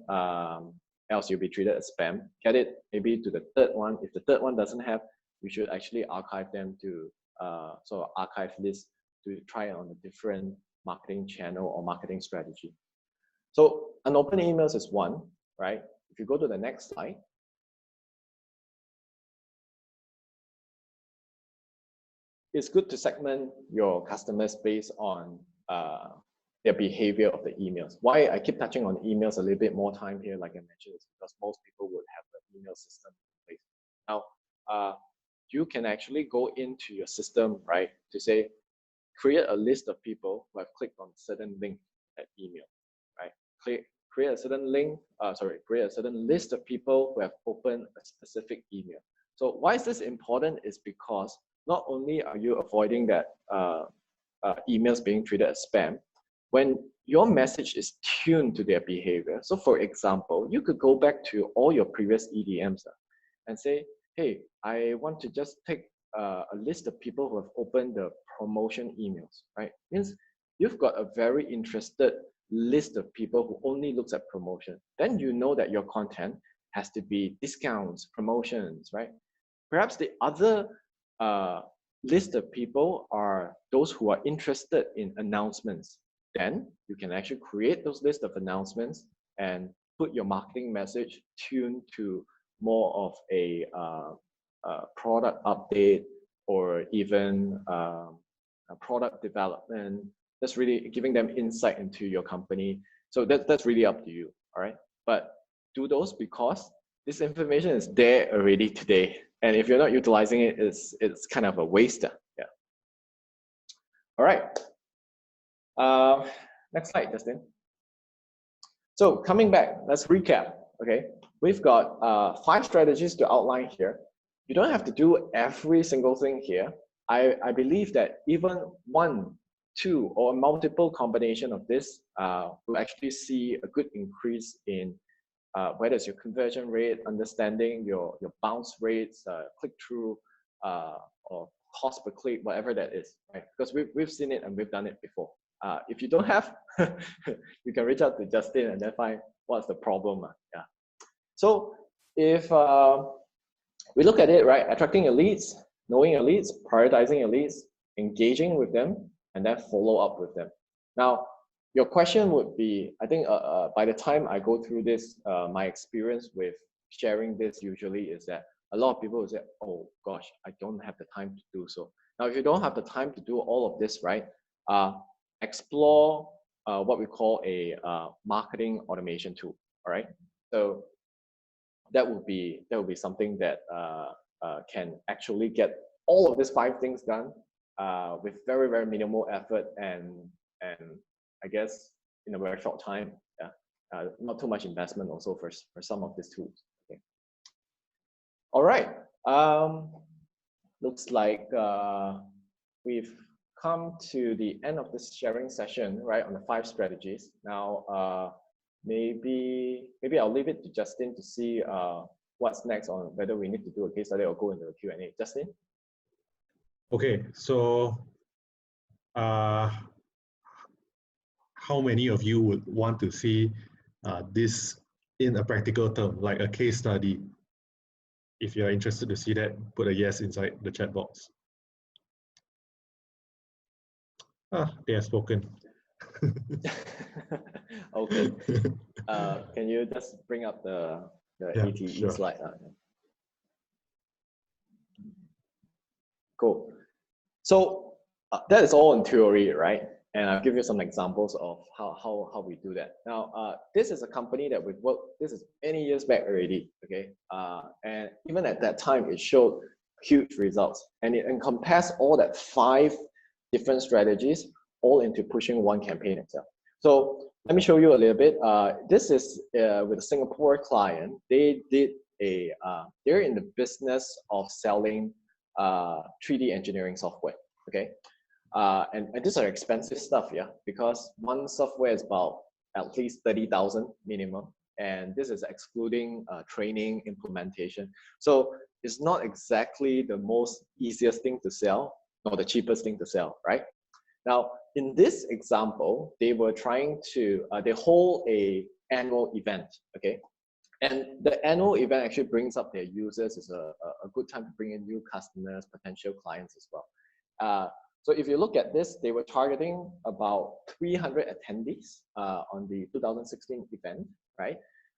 Else you'll be treated as spam. Get it maybe to the third one. If the third one doesn't have, you should actually archive them to sort of archive list to try on a different marketing channel or marketing strategy. So unopened emails is one, right? If you go to the next slide, it's good to segment your customers based on their behavior of the emails. Why I keep touching on emails a little bit more time here, like I mentioned, is because most people would have the email system in place. Now, you can actually go into your system, right, to say, create a list of people who have clicked on a certain link at email, right? Create a certain link, create a certain list of people who have opened a specific email. So why is this important is because not only are you avoiding that emails being treated as spam, when your message is tuned to their behavior. So for example, you could go back to all your previous EDMs and say, hey, I want to just take a list of people who have opened the promotion emails, right? Means you've got a very interested list of people who only looks at promotion. Then you know that your content has to be discounts, promotions, right? Perhaps the other list of people are those who are interested in announcements. Then you can actually create those lists of announcements and put your marketing message tuned to more of a product update or even a product development. That's really giving them insight into your company. So that's really up to you, all right? But do those because this information is there already today. And if you're not utilizing it, it's kind of a waste. Yeah. All right. Next slide, Justin. So coming back, let's recap. Okay, we've got 5 strategies to outline here. You don't have to do every single thing here. I believe that even 1, 2, or multiple combination of this will actually see a good increase in whether it's your conversion rate, understanding your bounce rates, click-through, or cost per click, whatever that is, right? Because we've seen it and we've done it before. If you don't have, you can reach out to Justin and then find what's the problem. Yeah. So if we look at it, right, attracting your leads, knowing your leads, prioritizing your leads, engaging with them, and then follow up with them. Now, your question would be, I think by the time I go through this, my experience with sharing this usually is that a lot of people will say, oh gosh, I don't have the time to do so. Now, if you don't have the time to do all of this, right, explore what we call a marketing automation tool, all right? So that would be something that can actually get all of these 5 things done with very, very minimal effort and I guess in a very short time. Yeah, not too much investment also for some of these tools. Okay. All right. Looks like we've come to the end of this sharing session, right, on the 5 strategies. Now, maybe I'll leave it to Justin to see what's next on whether we need to do a case study or go into the Q&A. Justin? Okay, so how many of you would want to see this in a practical term, like a case study? If you're interested to see that, put a yes inside the chat box. They have spoken. Okay. Can you just bring up the ATE sure. slide? Cool. So that is all in theory, right? And I'll give you some examples of how we do that. Now, this is a company that we've worked, this is many years back already, okay? And even at that time, it showed huge results. And it encompassed all that 5 different strategies, all into pushing one campaign itself. So let me show you a little bit. This is with a Singapore client. They did they're in the business of selling 3D engineering software, okay? And these are expensive stuff, yeah, because one software is about at least 30,000 minimum, and this is excluding training, implementation. So it's not exactly the most easiest thing to sell, nor the cheapest thing to sell, right? Now, in this example, they were trying to, they hold a annual event, okay? And the annual event actually brings up their users. It's a good time to bring in new customers, potential clients as well. So if you look at this, they were targeting about 300 attendees on the 2016 event, right?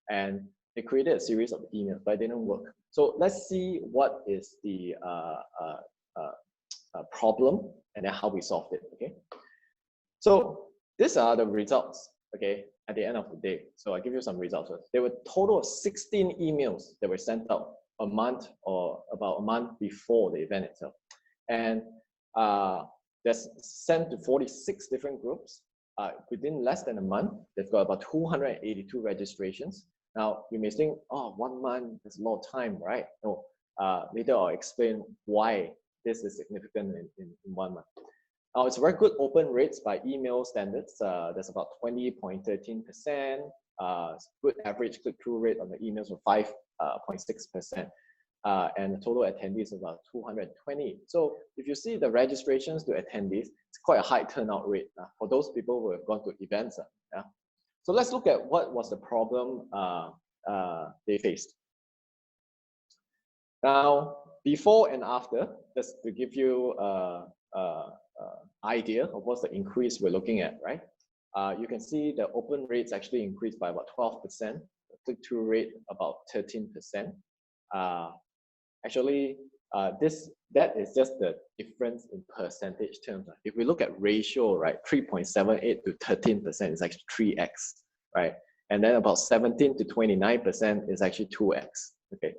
And they created a series of emails, but it didn't work. So let's see what is the problem and then how we solved it, okay? So these are the results, okay, at the end of the day. So I give you some results. There were a total of 16 emails that were sent out a month or about a month before the event itself. And that's sent to 46 different groups. Within less than a month, they've got about 282 registrations. Now, you may think, oh, 1 month is a lot of time, right? No, later I'll explain why this is significant in 1 month. Now, it's very good open rates by email standards. There's about 20.13%. Good average click-through rate on the emails of 5.6%. And the total attendees is about 220. So if you see the registrations to attendees, it's quite a high turnout rate for those people who have gone to events. Yeah. So let's look at what was the problem they faced. Now, before and after, just to give you idea of what's the increase we're looking at, right? You can see the open rates actually increased by about 12%, the click-through rate about 13%. Actually, that is just the difference in percentage terms. If we look at ratio, right, 3.78 to 13% is actually 3x, right? And then about 17 to 29% is actually 2x, okay?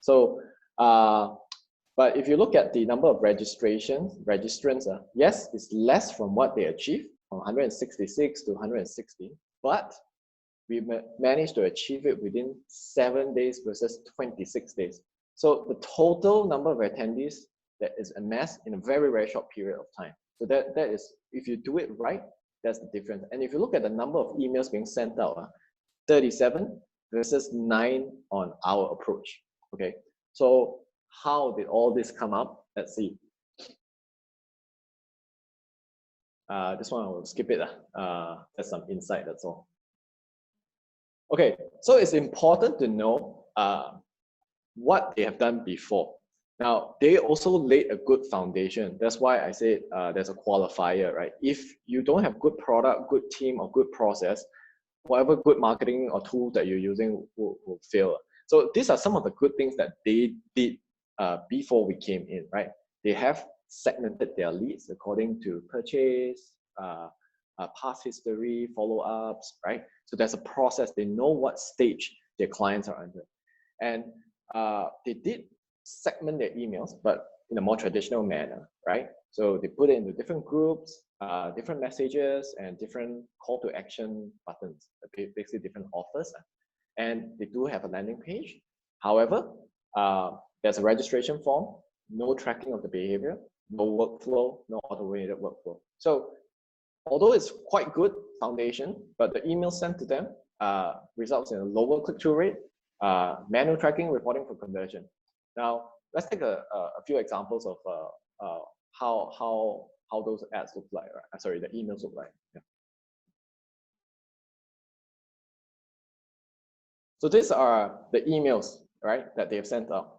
So, but if you look at the number of registrants, yes, it's less from what they achieved, from 166 to 160, but we managed to achieve it within 7 days versus 26 days. So the total number of attendees that is amassed in a very, very short period of time. So that is, if you do it right, that's the difference. And if you look at the number of emails being sent out, 37 versus 9 on our approach, okay? So how did all this come up? Let's see. This one I will skip it. That's some insight, that's all. Okay, so it's important to know what they have done before. Now, they also laid a good foundation. That's why I said there's a qualifier, right? If you don't have good product, good team, or good process, whatever good marketing or tool that you're using will fail. So these are some of the good things that they did before we came in, right? They have segmented their leads according to purchase, past history, follow-ups, right? So there's a process. They know what stage their clients are under. And they did segment their emails, but in a more traditional manner, right? So they put it into different groups, different messages, and different call to action buttons, basically different offers. And they do have a landing page. However, there's a registration form, no tracking of the behavior, no workflow, no automated workflow. So although it's quite good foundation, but the email sent to them results in a lower click-through rate, manual tracking, reporting for conversion. Now, let's take a few examples of how those ads look like. Right? Sorry, the emails look like. Yeah. So these are the emails, right, that they have sent out.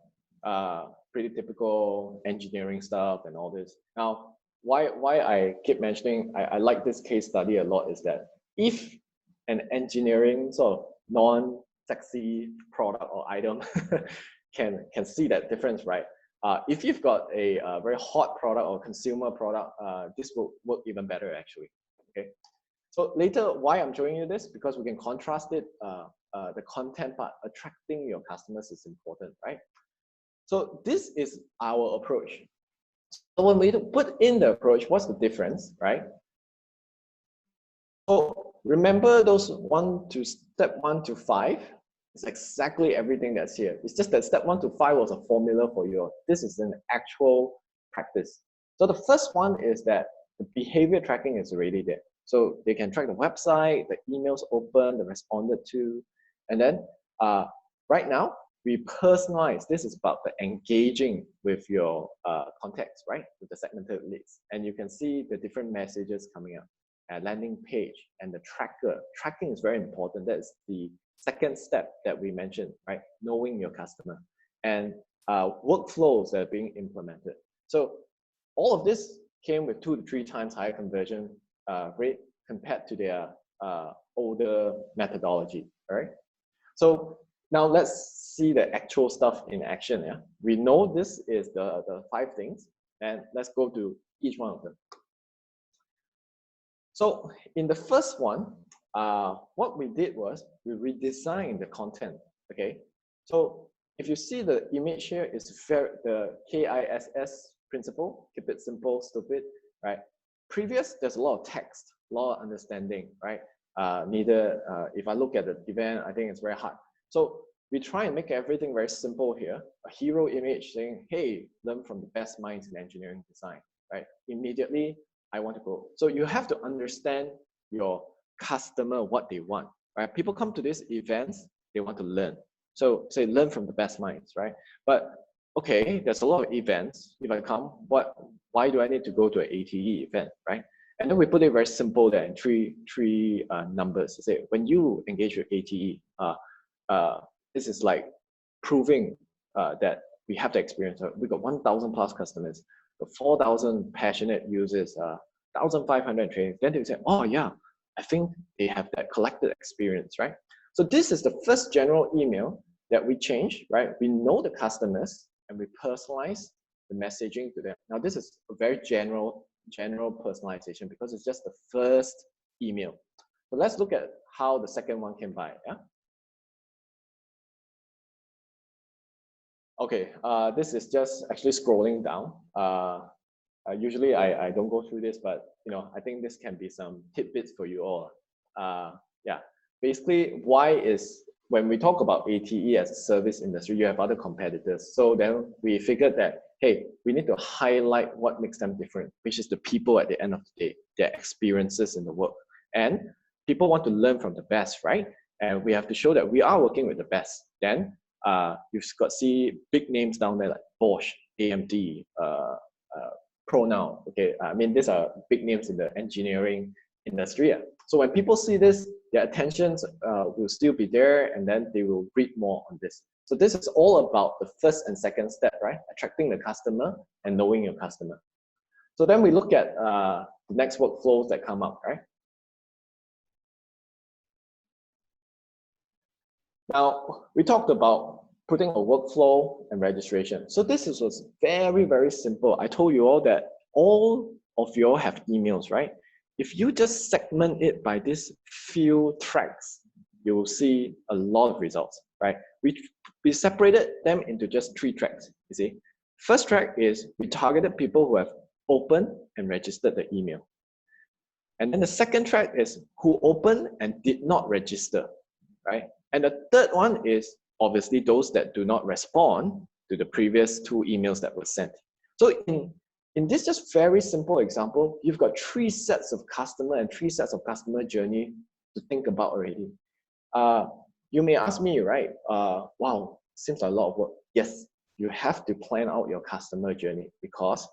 Pretty typical engineering stuff and all this. Now, why I keep mentioning I like this case study a lot is that if an engineering sort of non-sexy product or item can see that difference, right? If you've got a very hot product or consumer product, this will work even better actually. Okay. So later, why I'm showing you this, because we can contrast it. The content part, attracting your customers is important, right? So this is our approach. So when we put in the approach, what's the difference, right? So remember those step 1 to 5. It's exactly everything that's here. It's just that step 1 to 5 was a formula for you. This is an actual practice. So the first one is that the behavior tracking is already there. So they can track the website, the emails open, the responded to, and then right now we personalize. This is about the engaging with your contacts, right? With the segmented leads, and you can see the different messages coming up. Landing page and the tracker. Tracking is very important. That is the second step that we mentioned, right? Knowing your customer and workflows that are being implemented. So all of this came with 2 to 3 times higher conversion rate compared to their older methodology, all right? So now let's see the actual stuff in action. Yeah, we know this is the 5 things, and let's go to each one of them. So in the first one, what we did was we redesigned the content. Okay, so if you see the image here, is the KISS principle: keep it simple, stupid, right? Previous, there's a lot of text, a lot of understanding, right? If I look at the event, I think it's very hard. So we try and make everything very simple here. A hero image saying, hey, learn from the best minds in engineering design, right? Immediately, I want to go. So you have to understand your customer, what they want, right? People come to these events, they want to learn. So say learn from the best minds, right? But okay, there's a lot of events. If I come, why do I need to go to an ATE event, right? And then we put it very simple there in three numbers. Say when you engage with ATE, this is like proving that we have the experience. We got 1,000 plus customers, 4,000 passionate users, 1,500 trainings. Then they say, oh yeah, I think they have that collected experience, right? So this is the first general email that we change, right? We know the customers and we personalize the messaging to them. Now this is a very general personalization because it's just the first email. So let's look at how the second one came by. Yeah. Okay, this is just actually scrolling down. Usually I don't go through this, but I think this can be some tidbits for you all. Yeah, basically why is when we talk about ATE as a service industry, you have other competitors. So then we figured that, hey, we need to highlight what makes them different, which is the people at the end of the day, their experiences in the work. And people want to learn from the best, right? And we have to show that we are working with the best. Then you've got see big names down there like Bosch, AMD, Pronoun. Okay, I mean these are big names in the engineering industry. So when people see this, their attentions will still be there, and then they will read more on this. So this is all about the first and second step, right? Attracting the customer and knowing your customer. So then we look at the next workflows that come up, right? Now, we talked about putting a workflow and registration. So this was very, very simple. I told you all that all of you all have emails, right? If you just segment it by these few tracks, you will see a lot of results, right? We separated them into just 3 tracks, you see. First track is we targeted people who have opened and registered the email. And then the second track is who opened and did not register, right? And the third one is obviously those that do not respond to the previous 2 emails that were sent. So in this just very simple example, you've got 3 sets of customer and 3 sets of customer journey to think about already. you may ask me, right? Wow, seems like a lot of work. Yes, you have to plan out your customer journey, because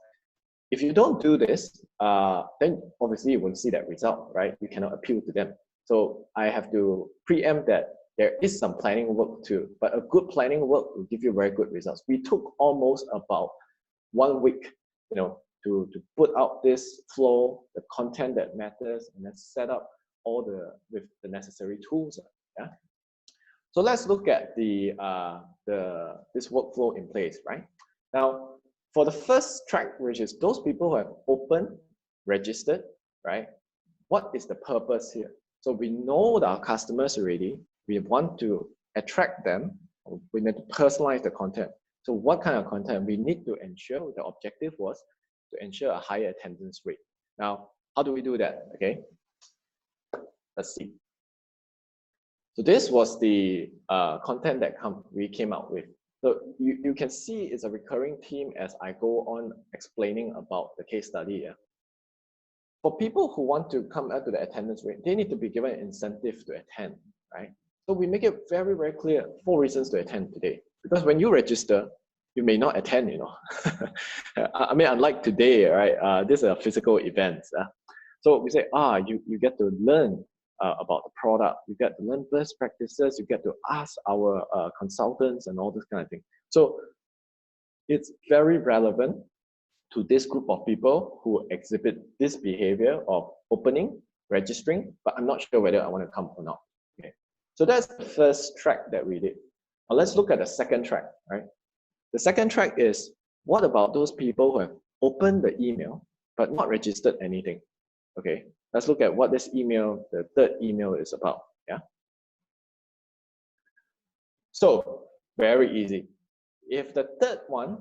if you don't do this, then obviously you won't see that result, right? You cannot appeal to them. So I have to preempt that there is some planning work too, but a good planning work will give you very good results. We took almost about 1 week, to put out this flow, the content that matters, and then set up all with the necessary tools. Yeah. So let's look at this workflow in place, right? Now, for the first track, which is those people who have opened, registered, right? What is the purpose here? So we know that our customers already, we want to attract them, we need to personalize the content. So what kind of content? We need to ensure, the objective was to ensure a higher attendance rate. Now, how do we do that? Okay, let's see. So this was the content that we came out with. So you can see it's a recurring theme as I go on explaining about the case study here. For people who want to come out to the attendance rate, they need to be given an incentive to attend, right? So we make it very, very clear 4 reasons to attend today. Because when you register, you may not attend, I mean, unlike today, right? This is a physical event. So we say, you get to learn about the product, you get to learn best practices, you get to ask our consultants and all this kind of thing. So it's very relevant to this group of people who exhibit this behavior of opening, registering, but I'm not sure whether I want to come or not. Okay. So that's the first track that we did. Now let's look at the second track, right? The second track is, what about those people who have opened the email but not registered anything? Okay, let's look at what this email, the third email, is about. Yeah. So very easy. If the third one,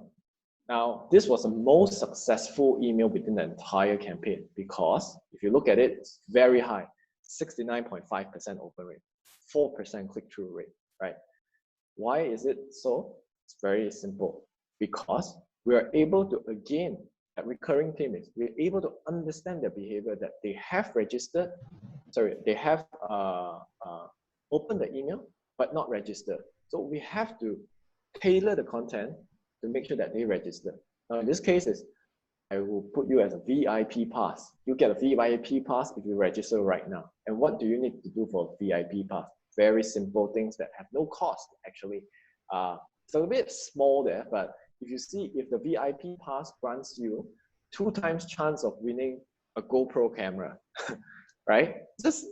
now this was the most successful email within the entire campaign, because if you look at it, it's very high, 69.5% open rate, 4% click-through rate, right? Why is it so? It's very simple, because we are able to, again, that recurring theme is we're able to understand the behavior that they have registered, they have opened the email, but not registered. So we have to tailor the content to make sure that they register. Now in this case is, I will put you as a VIP pass. You get a VIP pass if you register right now. And what do you need to do for a VIP pass? Very simple things that have no cost, actually. It's a bit small there, but if you see, if the VIP pass grants you 2 times chance of winning a GoPro camera, right? Just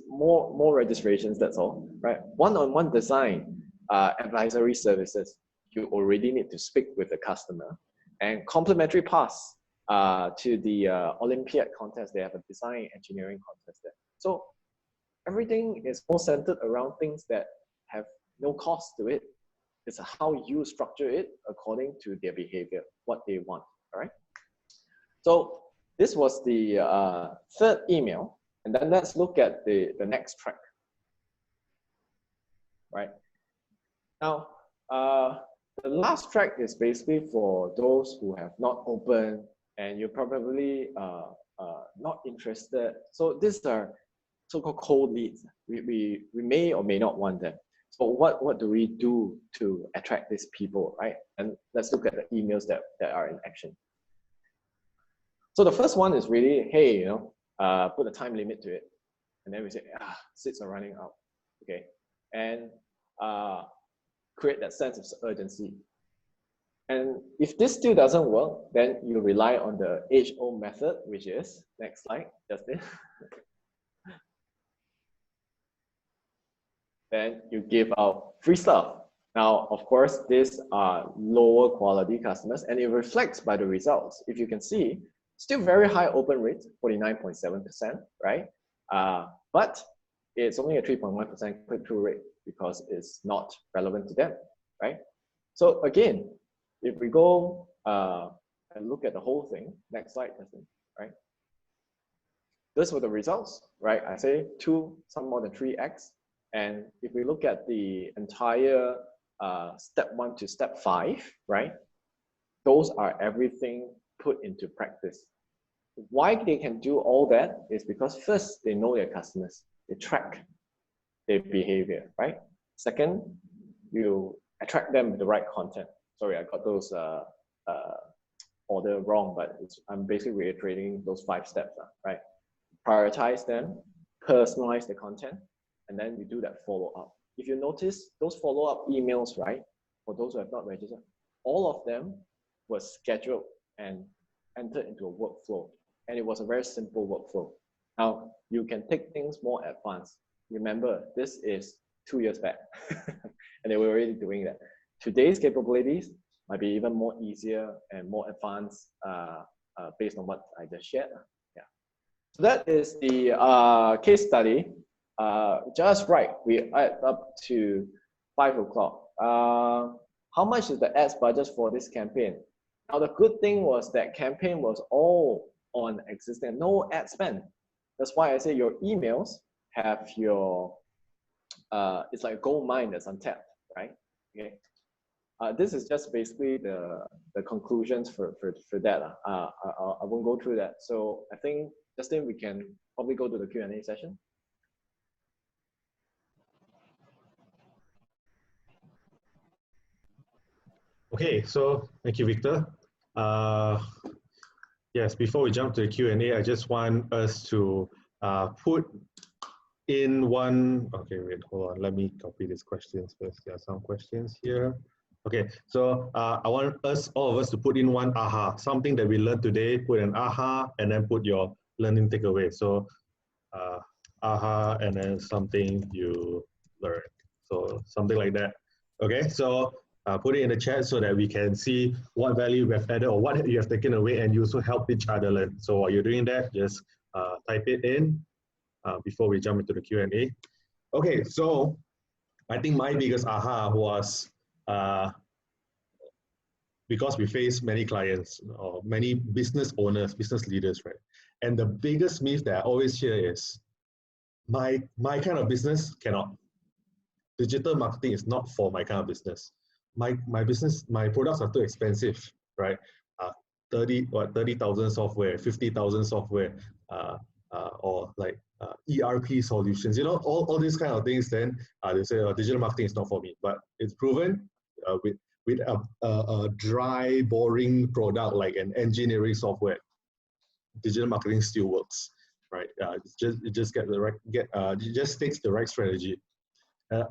more registrations, that's all, right? One-on-one design, advisory services, you already need to speak with the customer. And complimentary pass to the Olympiad contest, they have a design engineering contest there. So everything is all centered around things that have no cost to it. It's how you structure it according to their behavior, what they want, all right? So this was the third email. And then let's look at the next track, right? Now, the last track is basically for those who have not opened and you're probably not interested. So these are so-called cold leads. We may or may not want them. So what do we do to attract these people, right? And let's look at the emails that are in action. So the first one is really, hey, put a time limit to it. And then we say, seats are running out, okay? And create that sense of urgency. And if this still doesn't work, then you rely on the age-old method, which is, next slide, Justin. Then you give out free stuff. Now, of course, these are lower quality customers, and it reflects by the results. If you can see, still very high open rate, 49.7%, right? But it's only a 3.1% click-through rate because it's not relevant to them, right? So again, if we go and look at the whole thing, next slide, right? Those were the results, right? I say 2, some more than 3x. And if we look at the entire step 1 to step 5, right? Those are everything put into practice. Why they can do all that is because first, they know their customers. They track their behavior, right? Second, you attract them with the right content. Sorry, I got those order wrong, but I'm basically reiterating those 5 steps, right? Prioritize them, personalize the content, and then you do that follow-up. If you notice those follow-up emails, right, for those who have not registered, all of them were scheduled and entered into a workflow. And it was a very simple workflow. Now, you can take things more advanced. Remember, this is 2 years back, and they were already doing that. Today's capabilities might be even more easier and more advanced based on what I just shared. Yeah. So that is the case study. Just right, we add up to 5 o'clock. How much is the ads budget for this campaign? Now, the good thing was that campaign was all on existing, no ad spend. That's why I say your emails have your, it's like a gold mine that's untapped, right? Okay. This is just basically the conclusions for that. I won't go through that. So I think, Justin, we can probably go to the Q&A session. Okay, so thank you, Victor. Yes, before we jump to the Q&A, I just want us to put in one, okay, wait, hold on, let me copy these questions first. There are some questions here. Okay, so I want all of us to put in one aha, something that we learned today, put an aha, and then put your learning takeaway. So aha, and then something you learned. So something like that. Okay, so put it in the chat so that we can see what value we have added or what you have taken away, and you also help each other learn. So while you're doing that, just type it in before we jump into the Q&A. Okay, so I think my biggest aha was because we face many clients or many business owners, business leaders, right? And the biggest myth that I always hear is, my kind of business cannot. Digital marketing is not for my kind of business. My business, my products are too expensive, right? 30,000 software, 50,000 software, or like ERP solutions, you know, all these kind of things. Then they say digital marketing is not for me. But it's proven with a dry, boring product like an engineering software, digital marketing still works, right? It just takes the right strategy.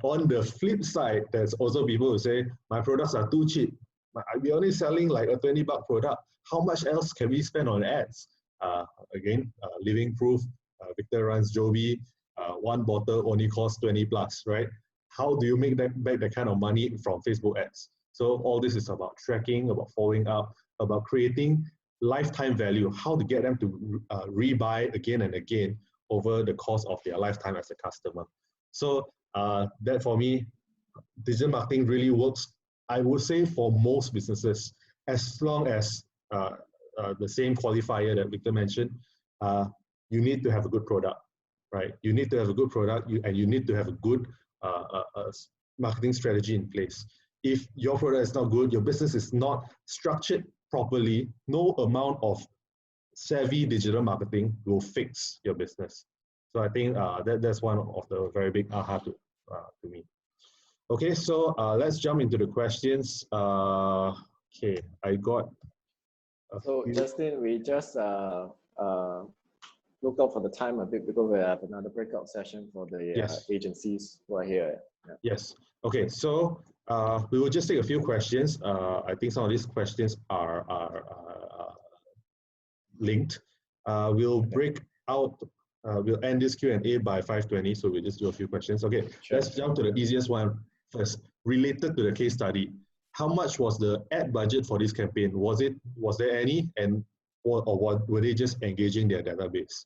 On the flip side, there's also people who say, my products are too cheap. We're only selling like a 20-buck product. How much else can we spend on ads? Again, living proof, Victor runs Jobbie, 1 bottle only costs 20 plus, right? How do you make back that kind of money from Facebook ads? So all this is about tracking, about following up, about creating lifetime value, how to get them to rebuy again and again over the course of their lifetime as a customer. So that for me, digital marketing really works, I would say, for most businesses, as long as the same qualifier that Victor mentioned, you need to have a good product, right? You need to have a good product, and you need to have a good marketing strategy in place. If your product is not good, your business is not structured properly, no amount of savvy digital marketing will fix your business. So I think that's one of the very big aha to me. Okay, so let's jump into the questions. Okay, I got. So Justin, we just looked out for the time a bit because we have another breakout session for the agencies who are here. Yeah. Yes. Okay, so we will just take a few questions. I think some of these questions are linked. We'll break out. We'll end this Q&A by 5:20, so we'll just do a few questions. Okay, sure. Let's jump to the easiest one first. Related to the case study, how much was the ad budget for this campaign? Was there any, and or were they just engaging their database?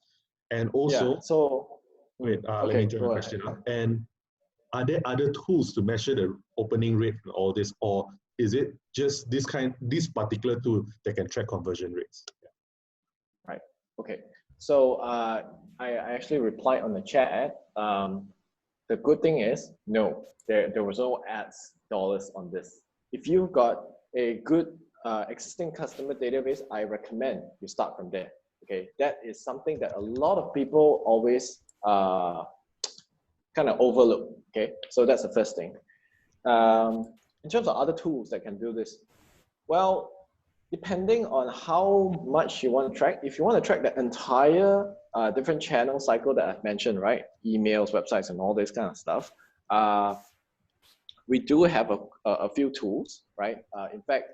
And also, wait, let me turn the question up. And are there other tools to measure the opening rate and all this, or is it just this particular tool that can track conversion rates? Yeah. Right. Okay. So I actually replied on the chat. The good thing is, no, there was no ads dollars on this. If you've got a good existing customer database, I recommend you start from there. Okay, that is something that a lot of people always kind of overlook. Okay, so that's the first thing. In terms of other tools that can do this, well, depending on how much you want to track, if you want to track the entire different channel cycle that I've mentioned, right? Emails, websites, and all this kind of stuff. We do have a few tools, right? In fact,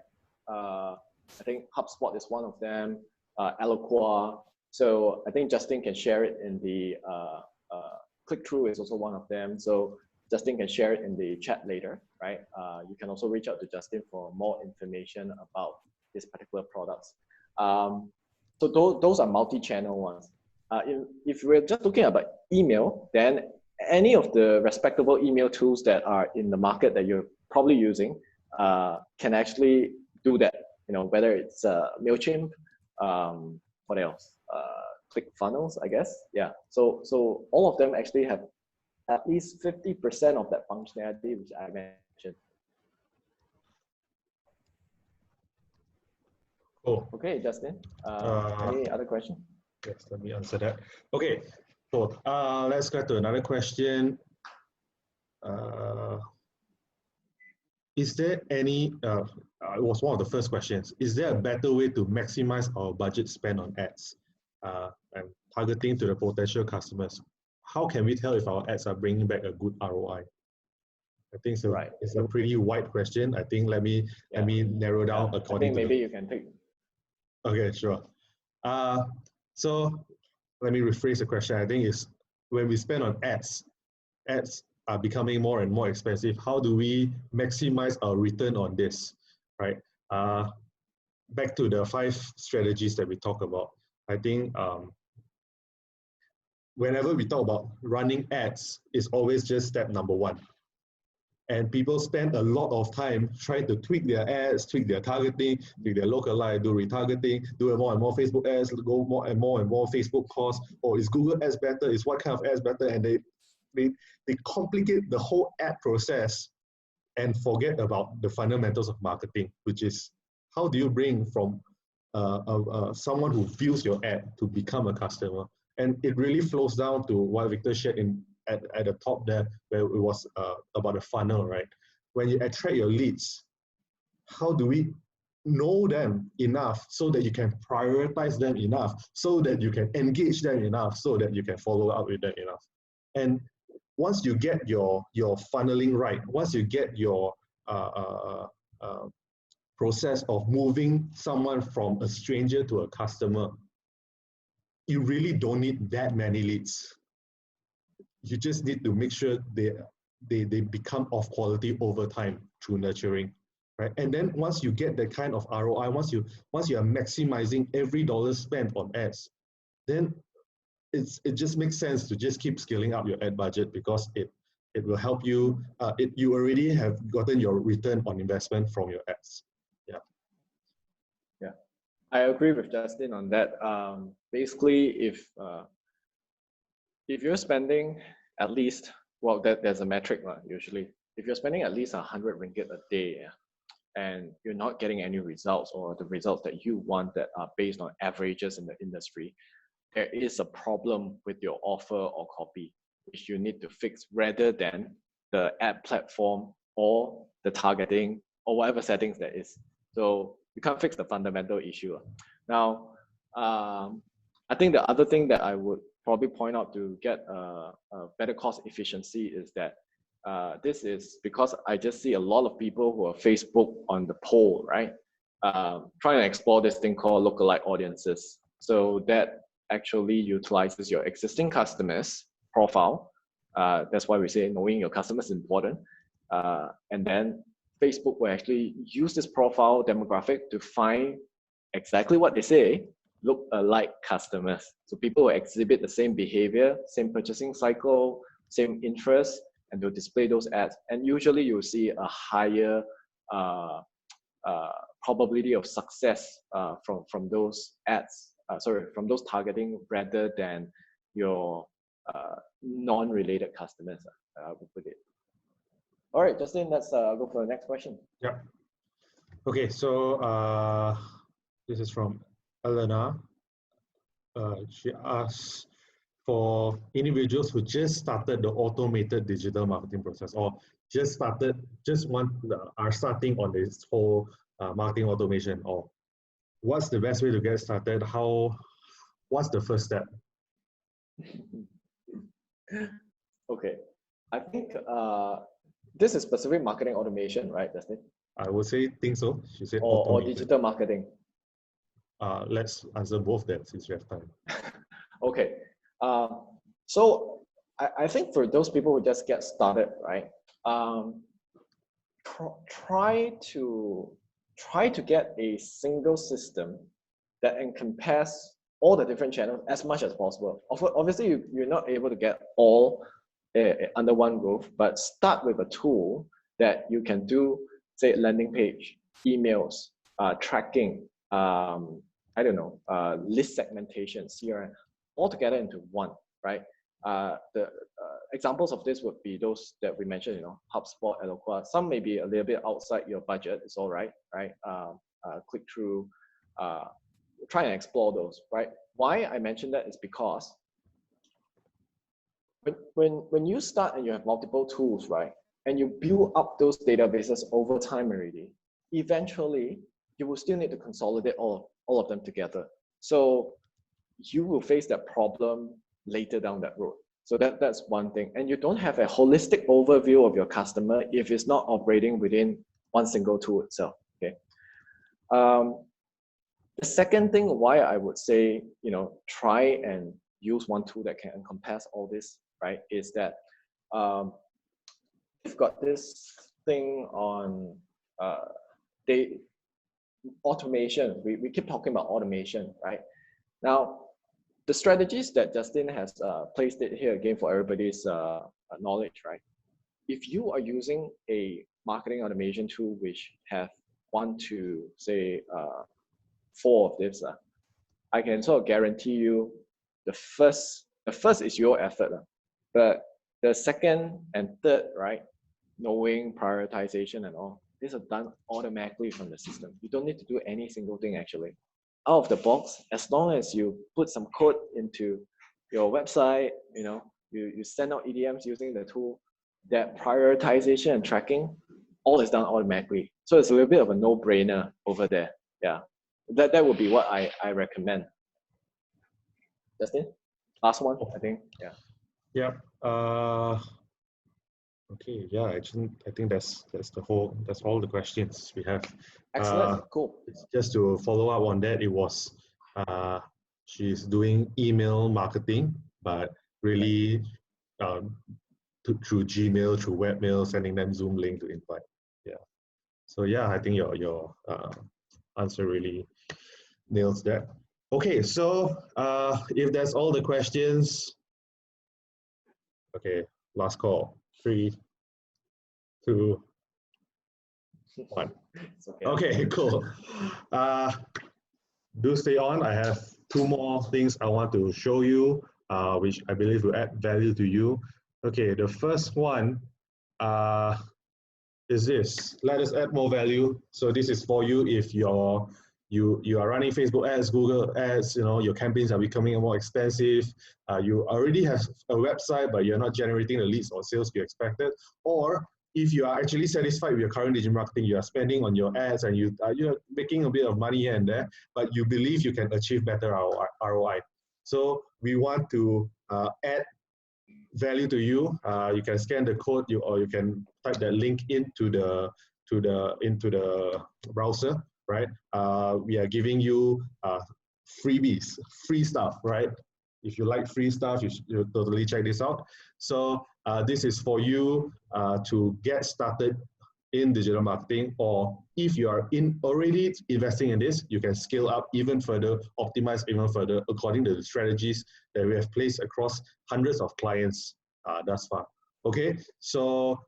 I think HubSpot is one of them, Eloqua. So I think Justin can share it in the click-through is also one of them. So Justin can share it in the chat later, right? You can also reach out to Justin for more information about these particular products. So those are multi-channel ones. If we're just looking about email, then any of the respectable email tools that are in the market that you're probably using can actually do that. You know, whether it's MailChimp, what else? ClickFunnels, I guess. Yeah. So all of them actually have at least 50% of that functionality which I mentioned. Cool. Okay, Justin. Any other question? Yes, let me answer that. Okay, cool. Let's go to another question. Is there any, it was one of the first questions, is there a better way to maximize our budget spend on ads and targeting to the potential customers? How can we tell if our ads are bringing back a good ROI? I think so. Right. It's a pretty wide question. I think let me narrow down according to. I think maybe you can take. Okay, sure. So let me rephrase the question. I think is when we spend on ads are becoming more and more expensive. How do we maximize our return on this, right? Back to the 5 strategies that we talk about. I think whenever we talk about running ads, it's always just step number 1. And people spend a lot of time trying to tweak their ads, tweak their targeting, tweak their lookalike, do retargeting, do more and more Facebook ads, go more and more Facebook costs. Or is Google ads better? Is what kind of ads better? And they complicate the whole ad process and forget about the fundamentals of marketing, which is how do you bring from someone who views your ad to become a customer? And it really flows down to what Victor shared at the top there, where it was about the funnel, right? When you attract your leads, how do we know them enough so that you can prioritize them enough, so that you can engage them enough, so that you can follow up with them enough? And once you get your funneling right, once you get your process of moving someone from a stranger to a customer, you really don't need that many leads. You just need to make sure they become of quality over time through nurturing, right? And then once you get that kind of ROI, once you are maximizing every dollar spent on ads, then it just makes sense to just keep scaling up your ad budget, because it will help you. You already have gotten your return on investment from your ads. Yeah, I agree with Justin on that. Basically, if you're spending at least, well, there's a metric usually. If you're spending at least 100 ringgit a day, and you're not getting any results, or the results that you want that are based on averages in the industry, there is a problem with your offer or copy, which you need to fix, rather than the ad platform or the targeting or whatever settings there is. So you can't fix the fundamental issue. Now, I think the other thing that I would probably point out to get a better cost efficiency is that this is because I just see a lot of people who are Facebook on the poll, right? Trying to explore this thing called lookalike audiences. So that actually utilizes your existing customers profile. That's why we say knowing your customers is important. And then Facebook will actually use this profile demographic to find exactly what they say, look-alike customers. So people will exhibit the same behavior, same purchasing cycle, same interests, and they'll display those ads. And usually you'll see a higher probability of success from those ads, from those targeting, rather than your non-related customers, I would put it. All right, Justin, let's go for the next question. Yeah. Okay, so this is from Elena. She asks, for individuals who just started the automated digital marketing process, or are starting on this whole marketing automation, or what's the best way to get started? What's the first step? Okay, I think this is specific marketing automation, right, Justin? I would think so. She said or digital marketing. Let's answer both then since we have time. Okay, so I think for those people who just get started, right, try to get a single system that encompasses all the different channels as much as possible. Obviously, you're not able to get all under one roof, but start with a tool that you can do, say, landing page, emails, tracking, I don't know, list segmentation, CRM, all together into one, right? The examples of this would be those that we mentioned, you know, HubSpot, Eloqua. Some may be a little bit outside your budget. It's all right, right? Click through, try and explore those, right? Why I mentioned that is because when you start and you have multiple tools, right, and you build up those databases over time already, eventually you will still need to consolidate all of them together. So you will face that problem later down that road. So that's one thing. And you don't have a holistic overview of your customer if it's not operating within one single tool itself. Okay. The second thing why I would say, you know, try and use one tool that can encompass all this, right, is that we've got this thing on automation. We keep talking about automation, right? Now, the strategies that Justin has placed it here again for everybody's knowledge, right? If you are using a marketing automation tool which have 1 to say 4 of this, I can sort of guarantee you the first is your effort, but the second and third, right, knowing prioritization and all, these are done automatically from the system. You don't need to do any single thing actually. Out of the box, as long as you put some code into your website, you know, you send out EDMs using the tool, that prioritization and tracking, all is done automatically. So it's a little bit of a no-brainer over there. Yeah, that would be what I recommend. Justin, last one, I think. Yeah. Yeah. Okay. Yeah. Actually, I think that's all the questions we have. Excellent. Cool. Just to follow up on that, it was she's doing email marketing, but really through Gmail, through webmail, sending them Zoom link to invite. Yeah. So yeah, I think your answer really nails that. Okay, so if that's all the questions, okay, last call. 3, 2, 1. Okay, cool. Do stay on. I have 2 more things I want to show you, which I believe will add value to you. Okay, the first one is this. Let us add more value. So this is for you if you are running Facebook ads, Google ads, you know, your campaigns are becoming more expensive. You already have a website, but you're not generating the leads or sales you expected. Or if you are actually satisfied with your current digital marketing, you are spending on your ads and you're making a bit of money here and there, but you believe you can achieve better ROI. So we want to add value to you. You can scan the code, or you can type that link into the browser, right? We are giving you freebies, free stuff, right? If you like free stuff, you should totally check this out. So this is for you to get started in digital marketing, or if you are already investing in this, you can scale up even further, optimize even further according to the strategies that we have placed across hundreds of clients thus far. Okay, so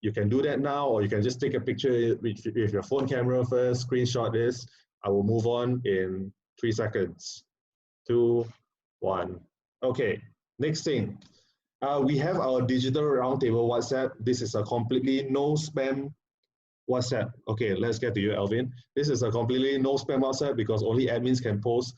you can do that now, or you can just take a picture with your phone camera first, screenshot this. I will move on in 3 seconds. 2, 1. Okay, next thing. We have our digital roundtable WhatsApp. This is a completely no spam WhatsApp. Okay, let's get to you, Alvin. This is a completely no spam WhatsApp because only admins can post.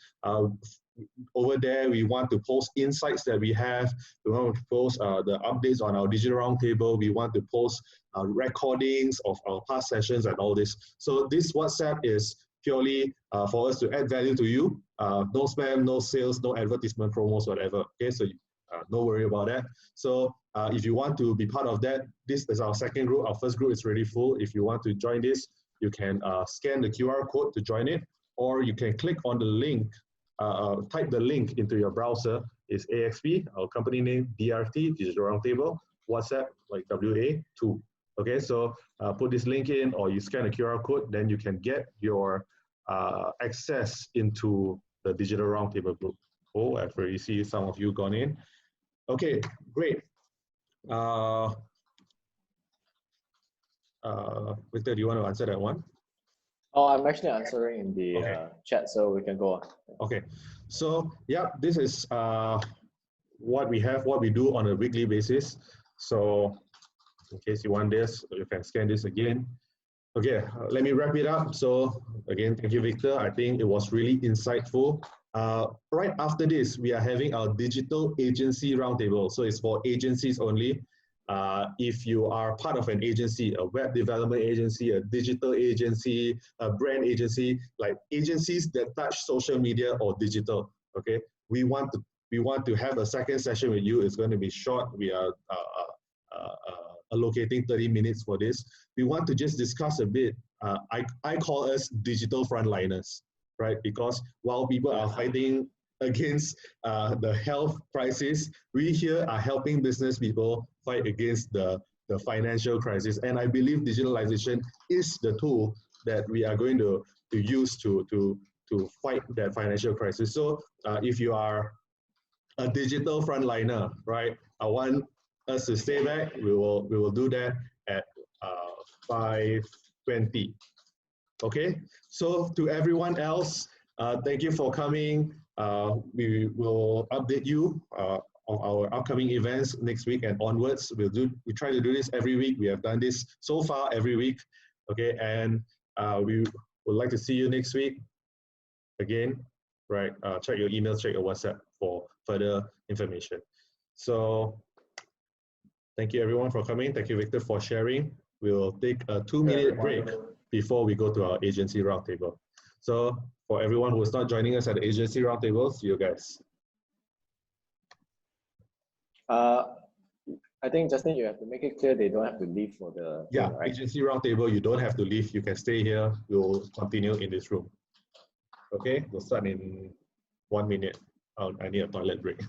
Over there, we want to post insights that we have. We want to post the updates on our digital roundtable. We want to post recordings of our past sessions and all this. So this WhatsApp is purely for us to add value to you. No spam, no sales, no advertisement promos, whatever. Okay, so no worry about that. So if you want to be part of that, this is our second group. Our first group is already full. If you want to join this, you can scan the QR code to join it, or you can click on the link, type the link into your browser. It's AXP, our company name, DRT, Digital Roundtable, WhatsApp, like WA2. Okay, so put this link in, or you scan a QR code, then you can get your access into the Digital Roundtable group. Oh, I've already seen some of you gone in. Okay, great. Victor, do you want to answer that one? Oh, I'm actually answering in the chat, so we can go on. Okay, so yeah, this is what we have, what we do on a weekly basis. So in case you want this, you can scan this again. Okay, let me wrap it up. So again, thank you, Victor. I think it was really insightful. Right after this, we are having our digital agency roundtable. So it's for agencies only. If you are part of an agency, a web development agency, a digital agency, a brand agency, like agencies that touch social media or digital, okay? We want to have a second session with you. It's going to be short. We are allocating 30 minutes for this. We want to just discuss a bit. I call us digital frontliners, right? Because while people are fighting against the health crisis, we here are helping business people fight against the financial crisis. And I believe digitalization is the tool that we are going to use to fight that financial crisis. So if you are a digital frontliner, right, I want us to stay back. We will do that at 5:20. Okay, so to everyone else, thank you for coming. We will update you on our upcoming events next week and onwards. We try to do this every week. We have done this so far every week. Okay, and we would like to see you next week again. Right, check your emails, check your WhatsApp for further information. So thank you everyone for coming. Thank you, Victor, for sharing. We'll take a 2-minute break before we go to our agency roundtable. So for everyone who is not joining us at the agency roundtable, see you guys. I think, Justin, you have to make it clear they don't have to leave for the thing, right? Agency roundtable, you don't have to leave. You can stay here. We'll continue in this room. Okay, we'll start in 1 minute. I need a toilet break.